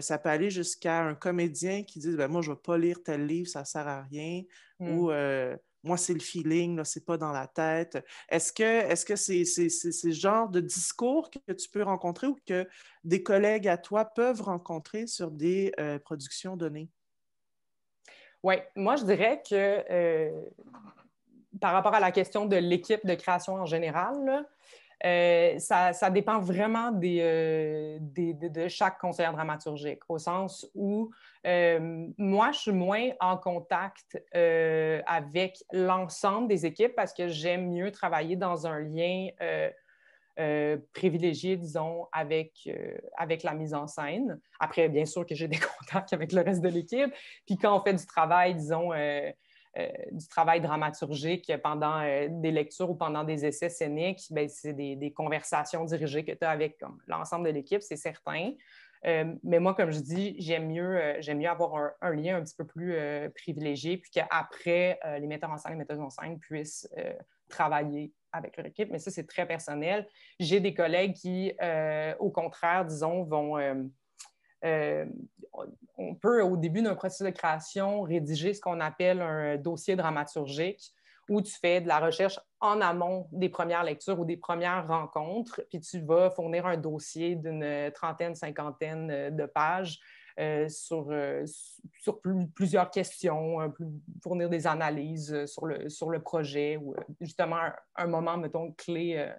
ça peut aller jusqu'à un comédien qui dit ben, moi, je ne vais pas lire tel livre, ça ne sert à rien, ou moi, c'est le feeling, là, c'est pas dans la tête. Est-ce que c'est ce genre de discours que tu peux rencontrer ou que des collègues à toi peuvent rencontrer sur des productions données? Oui, moi, je dirais que par rapport à la question de l'équipe de création en général, là, ça dépend vraiment de chaque conseillère dramaturgique, au sens où moi, je suis moins en contact avec l'ensemble des équipes parce que j'aime mieux travailler dans un lien privilégié, disons, avec la mise en scène. Après, bien sûr que j'ai des contacts avec le reste de l'équipe. Puis quand on fait du travail, disons, du travail dramaturgique pendant des lectures ou pendant des essais scéniques, bien, c'est des conversations dirigées que tu as avec l'ensemble de l'équipe, c'est certain. Mais moi, comme je dis, j'aime mieux avoir un lien un petit peu plus privilégié, puis qu'après, les metteurs en scène, les metteuses en scène puissent travailler avec leur équipe. Mais ça, c'est très personnel. J'ai des collègues qui, au contraire, disons, vont... on peut, au début d'un processus de création, rédiger ce qu'on appelle un dossier dramaturgique où tu fais de la recherche en amont des premières lectures ou des premières rencontres, puis tu vas fournir un dossier d'une trentaine, cinquantaine de pages sur plusieurs questions, fournir des analyses sur le projet ou justement un moment, mettons, clé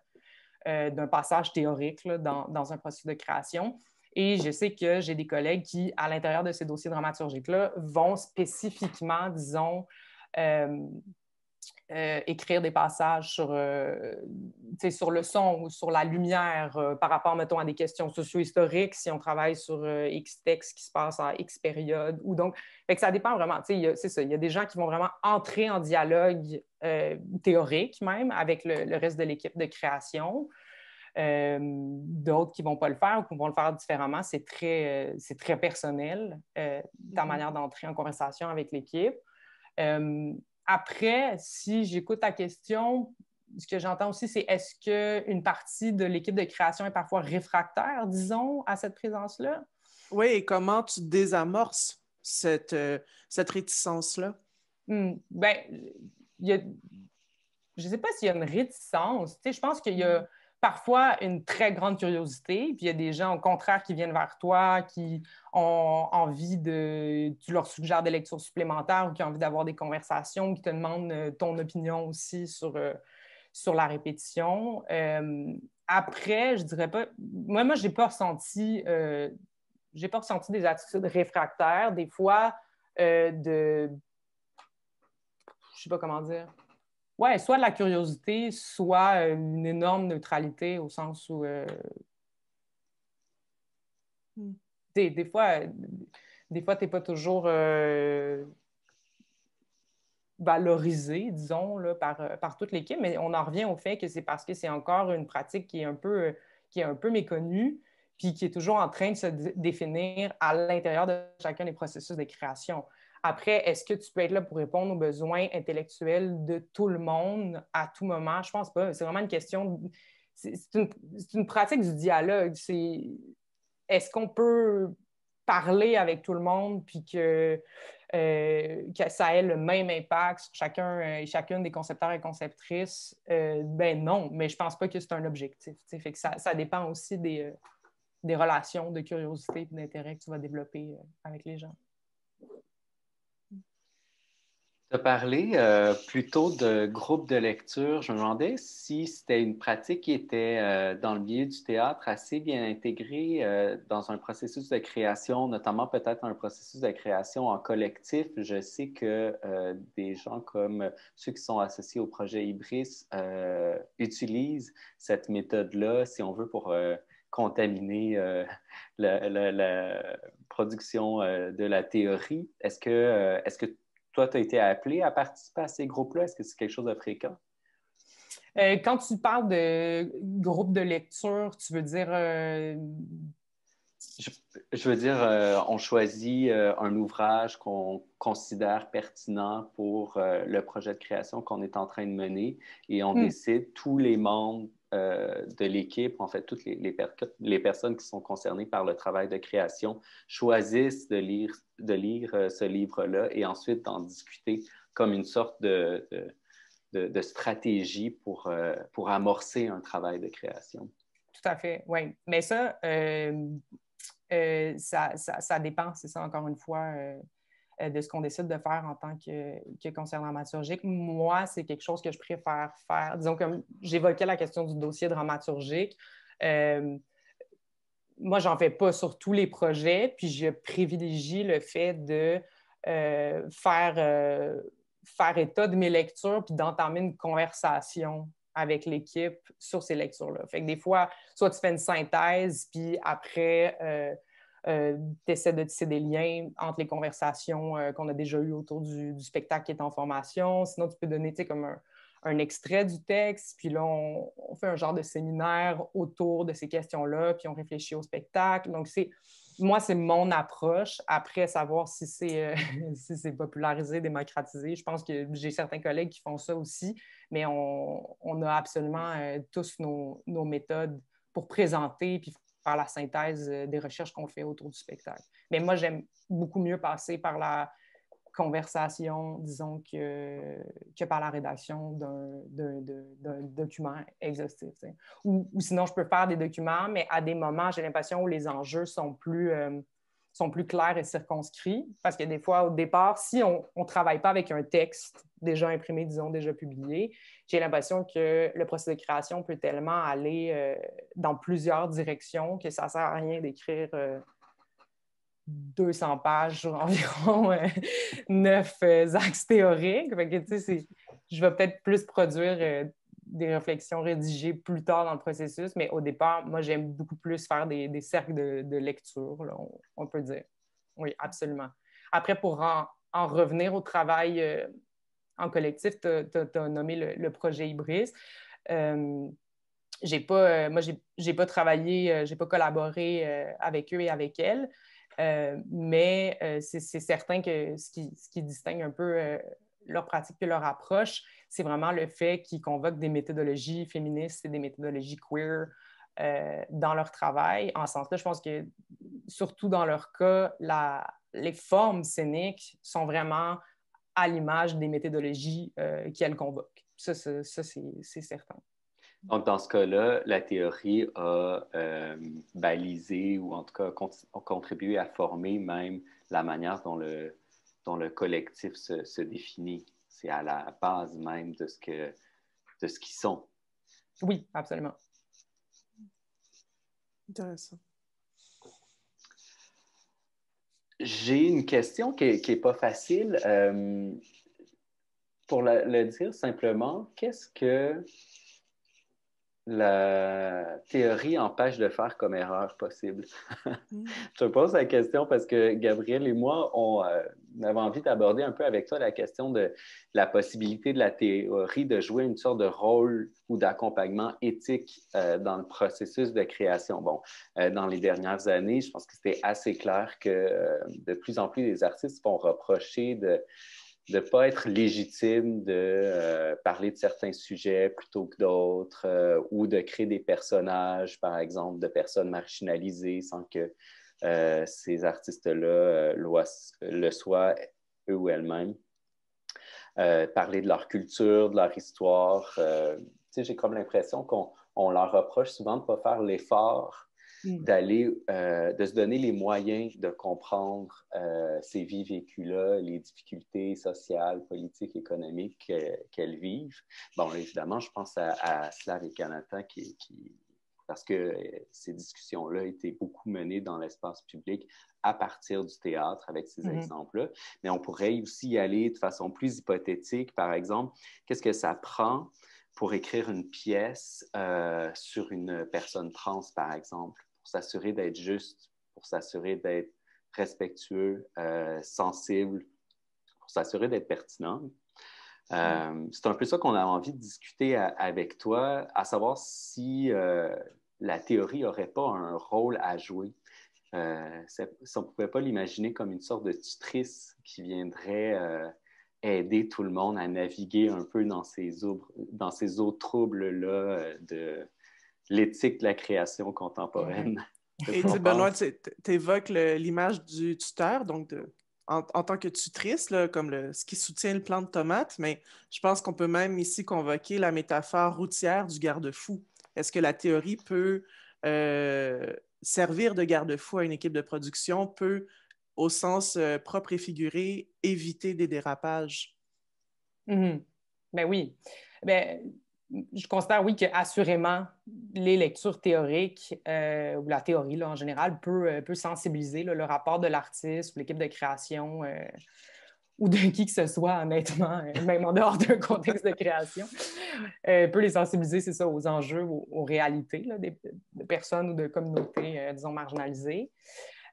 d'un passage théorique là, dans un processus de création. Et je sais que j'ai des collègues qui, à l'intérieur de ces dossiers dramaturgiques-là, vont spécifiquement, disons, écrire des passages sur le son ou sur la lumière par rapport, mettons, à des questions socio-historiques, si on travaille sur X texte qui se passe en X période. Ou donc, fait que ça dépend vraiment. C'est ça, il y a des gens qui vont vraiment entrer en dialogue théorique même avec le reste de l'équipe de création. D'autres qui ne vont pas le faire ou qui vont le faire différemment. C'est très personnel, ta manière d'entrer en conversation avec l'équipe. Après, si j'écoute ta question, ce que j'entends aussi, c'est est-ce qu'une partie de l'équipe de création est parfois réfractaire, disons, à cette présence-là? Oui, et comment tu désamorces cette réticence-là? Ben, je ne sais pas s'il y a une réticence. Je pense qu'il y a parfois une très grande curiosité, puis il y a des gens, au contraire, qui viennent vers toi, qui ont envie tu leur suggères des lectures supplémentaires ou qui ont envie d'avoir des conversations, qui te demandent ton opinion aussi sur la répétition. Après, je dirais pas... Moi, j'ai pas ressenti des attitudes réfractaires. Des fois, je sais pas comment dire. Ouais, soit de la curiosité, soit une énorme neutralité au sens où des fois, tu n'es pas toujours valorisé, disons, là, par toute l'équipe, mais on en revient au fait que c'est parce que c'est encore une pratique qui est un peu méconnue, puis qui est toujours en train de se définir à l'intérieur de chacun des processus de création. Après, est-ce que tu peux être là pour répondre aux besoins intellectuels de tout le monde à tout moment? Je pense pas. C'est vraiment une question... C'est une pratique du dialogue. Est-ce qu'on peut parler avec tout le monde puis que ça ait le même impact sur chacun et chacune des concepteurs et conceptrices? Ben non, mais je pense pas que c'est un objectif. Fait que ça dépend aussi des relations de curiosité et d'intérêt que tu vas développer avec les gens. Tu as parlé plutôt de groupe de lecture. Je me demandais si c'était une pratique qui était dans le milieu du théâtre assez bien intégrée dans un processus de création, notamment peut-être un processus de création en collectif. Je sais que des gens comme ceux qui sont associés au projet Ibris utilisent cette méthode-là, si on veut, pour contaminer la production de la théorie. Est-ce que toi, tu as été appelé à participer à ces groupes-là? Est-ce que c'est quelque chose de fréquent? Quand tu parles de groupe de lecture, tu veux dire... Je veux dire, on choisit un ouvrage qu'on considère pertinent pour le projet de création qu'on est en train de mener et on décide, tous les membres de l'équipe, en fait, toutes les personnes qui sont concernées par le travail de création choisissent de lire ce livre-là et ensuite d'en discuter comme une sorte de stratégie pour amorcer un travail de création. Tout à fait, oui. Mais ça dépend, c'est ça, encore une fois, de ce qu'on décide de faire en tant que conseiller dramaturgique. Moi, c'est quelque chose que je préfère faire. Disons, comme j'évoquais la question du dossier dramaturgique, moi, j'en fais pas sur tous les projets, puis je privilégie le fait de faire état de mes lectures puis d'entamer une conversation avec l'équipe sur ces lectures-là. Fait que des fois, soit tu fais une synthèse, puis après, tu essaies de tisser des liens entre les conversations qu'on a déjà eues autour du spectacle qui est en formation. Sinon, tu peux donner comme un extrait du texte, puis là, on fait un genre de séminaire autour de ces questions-là, puis on réfléchit au spectacle. Donc, moi, c'est mon approche. Après, savoir si c'est si c'est popularisé, démocratisé. Je pense que j'ai certains collègues qui font ça aussi, mais on a absolument tous nos méthodes pour présenter puis faire la synthèse des recherches qu'on fait autour du spectacle. Mais moi, j'aime beaucoup mieux passer par la conversation, disons, que par la rédaction d'un document exhaustif. Ou sinon, je peux faire des documents, mais à des moments, j'ai l'impression où les enjeux sont plus clairs et circonscrits. Parce que des fois, au départ, si on ne travaille pas avec un texte déjà imprimé, disons, déjà publié, j'ai l'impression que le processus de création peut tellement aller dans plusieurs directions que ça ne sert à rien d'écrire 200 pages sur environ 9 axes théoriques. Fait que, je vais peut-être plus produire des réflexions rédigées plus tard dans le processus, mais au départ, moi, j'aime beaucoup plus faire des cercles de lecture, là, on peut dire. Oui, absolument. Après, pour en revenir au travail en collectif, tu as nommé le projet Ibris. Moi, j'ai pas travaillé, j'ai pas collaboré avec eux et avec elles. Mais c'est certain que ce qui distingue un peu leur pratique et leur approche, c'est vraiment le fait qu'ils convoquent des méthodologies féministes et des méthodologies queer dans leur travail. En ce sens-là, je pense que, surtout dans leur cas, les formes scéniques sont vraiment à l'image des méthodologies qu'elles convoquent. Ça, c'est certain. Donc, dans ce cas-là, la théorie a balisé ou en tout cas contribué à former même la manière dont le collectif se définit. C'est à la base même de ce qu'ils sont. Oui, absolument. Intéressant. J'ai une question qui n'est pas facile. Pour le dire simplement, qu'est-ce que la théorie empêche de faire comme erreur possible? Je te pose la question parce que Gabriel et moi, on avait envie d'aborder un peu avec toi la question de la possibilité de la théorie de jouer une sorte de rôle ou d'accompagnement éthique dans le processus de création. Bon, dans les dernières années, je pense que c'était assez clair que de plus en plus des artistes vont reprocher de ne pas être légitime de parler de certains sujets plutôt que d'autres ou de créer des personnages, par exemple, de personnes marginalisées sans que ces artistes-là le soient eux ou elles-mêmes. Parler de leur culture, de leur histoire. J'ai comme l'impression qu'on leur reproche souvent de ne pas faire l'effort de se donner les moyens de comprendre ces vies vécues-là, les difficultés sociales, politiques, économiques qu'elles vivent. Bon, évidemment, je pense à Slav et Kanata parce que ces discussions-là étaient beaucoup menées dans l'espace public à partir du théâtre avec ces exemples-là. Mais on pourrait aussi y aller de façon plus hypothétique. Par exemple, qu'est-ce que ça prend pour écrire une pièce sur une personne trans, par exemple, pour s'assurer d'être juste, pour s'assurer d'être respectueux, sensible, pour s'assurer d'être pertinent. C'est un peu ça qu'on a envie de discuter avec toi, à savoir si la théorie n'aurait pas un rôle à jouer. Si on ne pouvait pas l'imaginer comme une sorte de tutrice qui viendrait aider tout le monde à naviguer un peu dans ces eaux troubles-là de l'éthique de la création contemporaine. Et Benoît, tu évoques l'image du tuteur, donc en tant que tutrice, là, comme ce qui soutient le plant de tomate, mais je pense qu'on peut même ici convoquer la métaphore routière du garde-fou. Est-ce que la théorie peut servir de garde-fou à une équipe de production, peut, au sens propre et figuré, éviter des dérapages? Ben oui. Ben, je considère, oui, qu'assurément, les lectures théoriques ou la théorie là, en général peut sensibiliser là, le rapport de l'artiste ou l'équipe de création ou de qui que ce soit, honnêtement, même en dehors d'un contexte de création, peut les sensibiliser, c'est ça, aux enjeux, aux réalités là, de personnes ou de communautés, disons, marginalisées.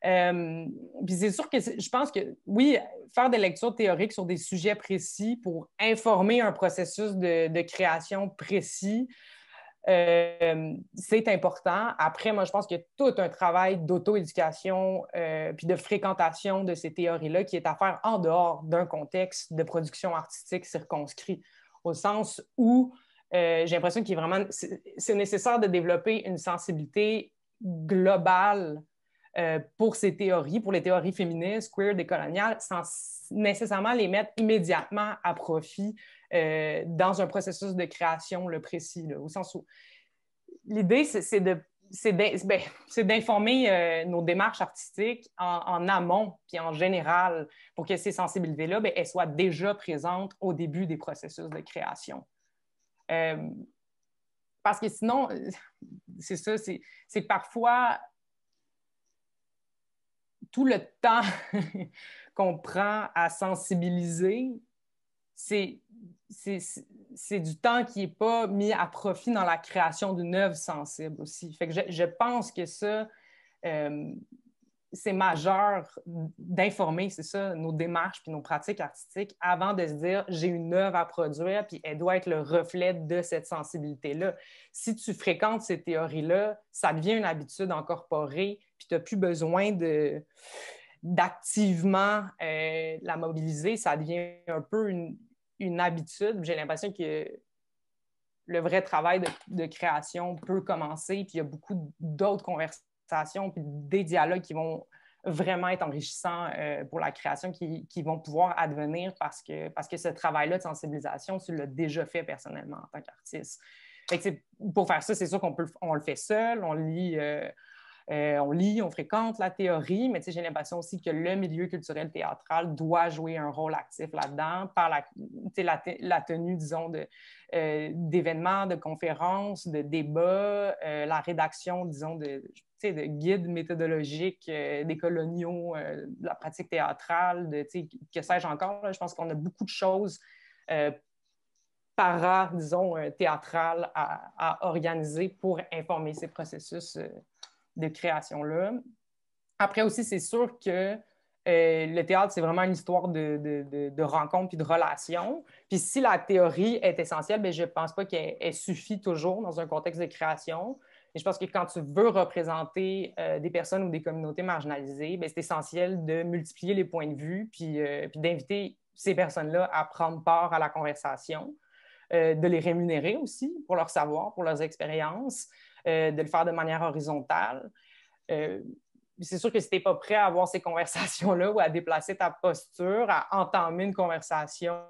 Puis c'est sûr que je pense que, oui, faire des lectures théoriques sur des sujets précis pour informer un processus de création précis, c'est important. Après, moi, je pense qu'il y a tout un travail d'auto-éducation puis de fréquentation de ces théories-là qui est à faire en dehors d'un contexte de production artistique circonscrit, au sens où j'ai l'impression qu'il est vraiment... C'est nécessaire de développer une sensibilité globale pour ces théories, pour les théories féministes, queer, décoloniales, sans nécessairement les mettre immédiatement à profit dans un processus de création le précis, là, au sens où l'idée, c'est d'informer nos démarches artistiques en amont puis en général pour que ces sensibilités-là, elles soient déjà présentes au début des processus de création. Parce que sinon, c'est ça, c'est que parfois, tout le temps qu'on prend à sensibiliser, c'est du temps qui n'est pas mis à profit dans la création d'une œuvre sensible aussi. Fait que je pense que ça, c'est majeur d'informer, c'est ça, nos démarches puis nos pratiques artistiques avant de se dire « j'ai une œuvre à produire puis elle doit être le reflet de cette sensibilité-là ». Si tu fréquentes ces théories-là, ça devient une habitude incorporée puis tu n'as plus besoin d'activement la mobiliser. Ça devient un peu une habitude. J'ai l'impression que le vrai travail de création peut commencer puis il y a beaucoup d'autres conversations puis des dialogues qui vont vraiment être enrichissants pour la création qui vont pouvoir advenir parce que ce travail-là de sensibilisation, tu l'as déjà fait personnellement en tant qu'artiste. Pour faire ça, c'est sûr on le fait seul, on lit, on fréquente la théorie, mais j'ai l'impression aussi que le milieu culturel théâtral doit jouer un rôle actif là-dedans par la tenue, disons, d'événements, de conférences, de débats, la rédaction, disons, de guides méthodologiques des coloniaux, de la pratique théâtrale, que sais-je encore. Là, je pense qu'on a beaucoup de choses disons, théâtrale à organiser pour informer ces processus de création-là. Après aussi, c'est sûr que le théâtre, c'est vraiment une histoire de rencontres puis de relations. Puis si la théorie est essentielle, bien, je ne pense pas qu'elle suffit toujours dans un contexte de création. Et je pense que quand tu veux représenter des personnes ou des communautés marginalisées, bien, c'est essentiel de multiplier les points de vue puis d'inviter ces personnes-là à prendre part à la conversation, de les rémunérer aussi pour leur savoir, pour leurs expériences, de le faire de manière horizontale. C'est sûr que si tu n'es pas prêt à avoir ces conversations-là ou à déplacer ta posture, à entamer une conversation,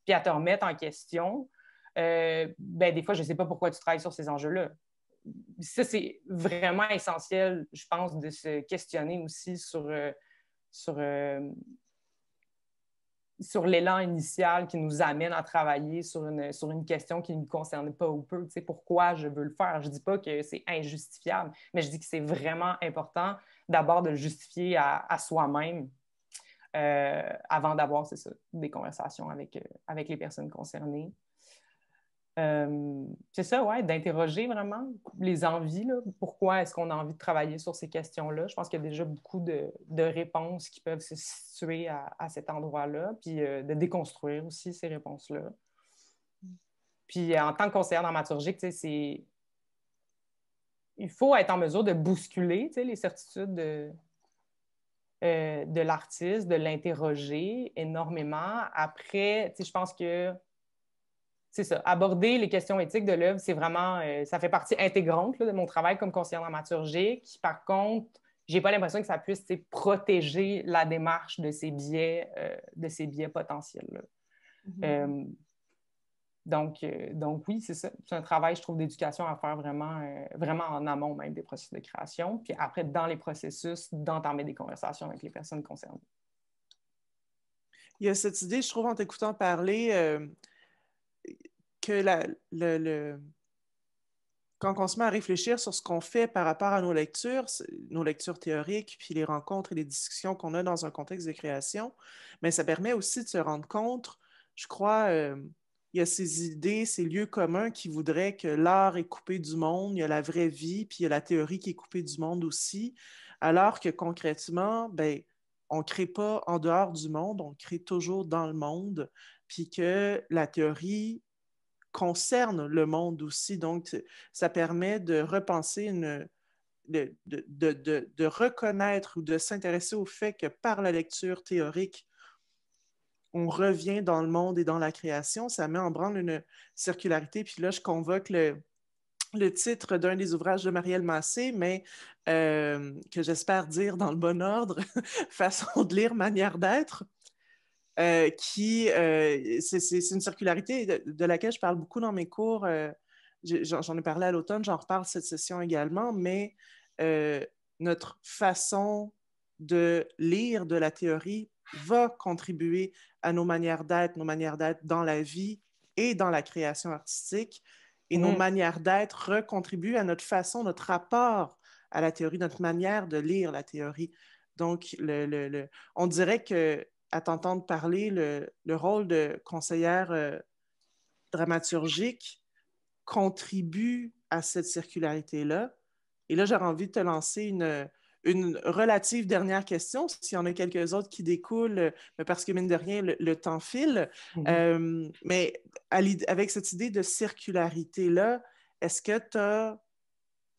puis à te remettre en question, ben, des fois, je ne sais pas pourquoi tu travailles sur ces enjeux-là. Ça, c'est vraiment essentiel, je pense, de se questionner aussi sur l'élan initial qui nous amène à travailler sur une question qui ne nous concerne pas ou peu. Tu sais, pourquoi je veux le faire? Je ne dis pas que c'est injustifiable, mais je dis que c'est vraiment important d'abord de le justifier à soi-même avant d'avoir, c'est ça, des conversations avec les personnes concernées. C'est ça, ouais, d'interroger vraiment les envies. Là. Pourquoi est-ce qu'on a envie de travailler sur ces questions-là? Je pense qu'il y a déjà beaucoup de réponses qui peuvent se situer à cet endroit-là, puis de déconstruire aussi ces réponses-là. Puis en tant que conseillère dramaturgique, il faut être en mesure de bousculer les certitudes de l'artiste, de l'interroger énormément. Après, je pense que c'est ça. Aborder les questions éthiques de l'œuvre, c'est vraiment, ça fait partie intégrante là, de mon travail comme conseillère dramaturgique. Par contre, j'ai pas l'impression que ça puisse protéger la démarche de ces biais potentiels. Mm-hmm. Donc oui, c'est ça. C'est un travail, je trouve, d'éducation à faire vraiment, vraiment en amont même des processus de création. Puis après, dans les processus, d'entamer des conversations avec les personnes concernées. Il y a cette idée, je trouve, en t'écoutant parler, que quand on se met à réfléchir sur ce qu'on fait par rapport à nos lectures théoriques, puis les rencontres et les discussions qu'on a dans un contexte de création, mais ça permet aussi de se rendre compte, je crois, il y a ces idées, ces lieux communs qui voudraient que l'art est coupé du monde, il y a la vraie vie, puis il y a la théorie qui est coupée du monde aussi, alors que concrètement, ben, on ne crée pas en dehors du monde, on crée toujours dans le monde, puis que la théorie concerne le monde aussi. Donc, ça permet de repenser de reconnaître ou de s'intéresser au fait que par la lecture théorique, on revient dans le monde et dans la création. Ça met en branle une circularité. Puis là, je convoque le titre d'un des ouvrages de Marielle Massé, mais que j'espère dire dans le bon ordre, Façon de lire, manière d'être. C'est une circularité de laquelle je parle beaucoup dans mes cours. J'en ai parlé à l'automne, j'en reparle cette session également, mais notre façon de lire de la théorie va contribuer à nos manières d'être dans la vie et dans la création artistique. Et nos manières d'être recontribuent à notre façon, notre rapport à la théorie, notre manière de lire la théorie. Donc, on dirait que à t'entendre parler, le rôle de conseillère dramaturgique contribue à cette circularité-là. Et là, j'aurais envie de te lancer une relative dernière question, s'il y en a quelques autres qui découlent, parce que mine de rien, le temps file. Mm-hmm. Mais avec cette idée de circularité-là, est-ce que tu as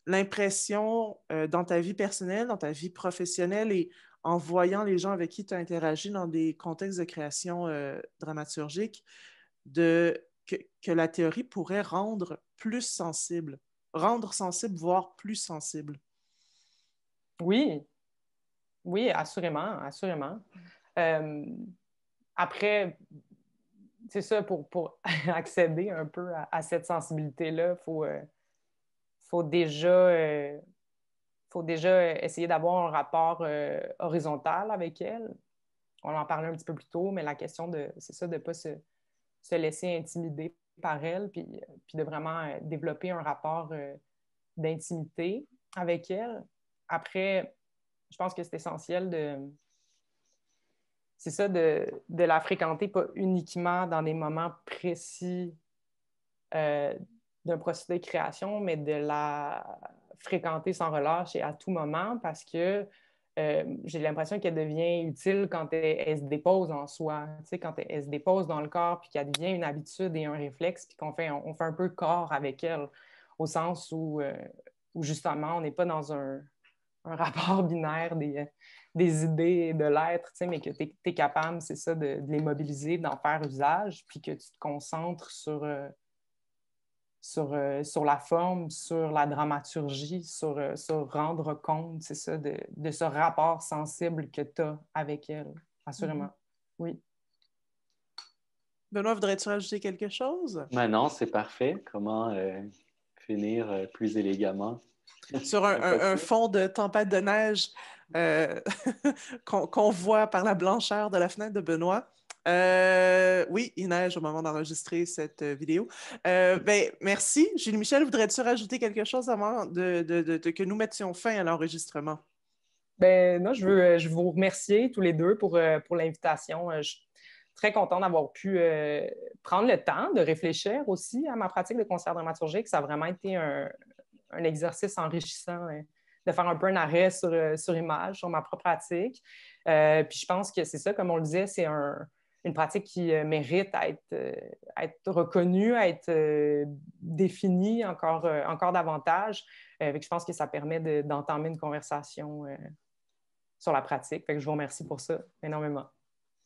l'impression dans ta vie personnelle, dans ta vie professionnelle et en voyant les gens avec qui tu as interagi dans des contextes de création dramaturgique, que la théorie pourrait rendre sensible, voire plus sensible? Oui, assurément, assurément. Après, c'est ça, pour accéder un peu à cette sensibilité-là, il faut déjà essayer d'avoir un rapport horizontal avec elle. On en parlait un petit peu plus tôt, mais la question c'est ça, de ne pas se laisser intimider par elle, puis de vraiment développer un rapport d'intimité avec elle. Après, je pense que c'est essentiel de la fréquenter, pas uniquement dans des moments précis d'un processus de création, mais de la fréquenter sans relâche et à tout moment parce que j'ai l'impression qu'elle devient utile quand elle se dépose en soi, tu sais, quand elle se dépose dans le corps, puis qu'elle devient une habitude et un réflexe, puis on fait un peu corps avec elle, au sens où justement, on n'est pas dans un rapport binaire des idées et de l'être, tu sais, mais que tu es capable, c'est ça, de les mobiliser, d'en faire usage, puis que tu te concentres sur la forme, sur la dramaturgie, sur rendre compte, c'est ça, de ce rapport sensible que tu as avec elle, assurément. Oui. Benoît, voudrais-tu rajouter quelque chose? Ben non, c'est parfait. Comment finir plus élégamment? Sur un fond de tempête de neige qu'on voit par la blancheur de la fenêtre de Benoît. Oui, il neige au moment d'enregistrer cette vidéo. Merci. Julie Michel, voudrais-tu rajouter quelque chose avant que nous mettions fin à l'enregistrement? Non, je veux vous remercier tous les deux pour l'invitation. Je suis très contente d'avoir pu prendre le temps de réfléchir aussi à ma pratique de concert dramaturgique. Ça a vraiment été un exercice enrichissant de faire un peu un arrêt sur image, sur ma propre pratique. Puis je pense que c'est ça, comme on le disait, c'est une pratique qui mérite à être reconnue, à être définie encore davantage. Je pense que ça permet d'entamer une conversation sur la pratique. Fait que je vous remercie pour ça énormément.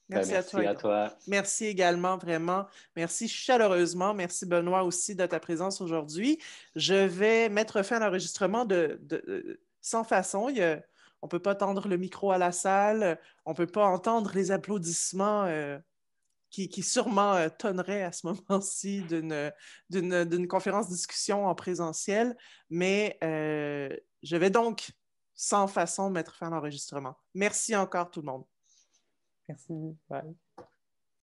Merci à toi. Merci également, vraiment. Merci chaleureusement. Merci, Benoît, aussi de ta présence aujourd'hui. Je vais mettre fin à l'enregistrement sans façon. On ne peut pas tendre le micro à la salle. On ne peut pas entendre les applaudissements qui sûrement tonneraient à ce moment-ci d'une conférence-discussion en présentiel. Mais je vais donc, sans façon, mettre fin à l'enregistrement. Merci encore, tout le monde. Merci. Bye.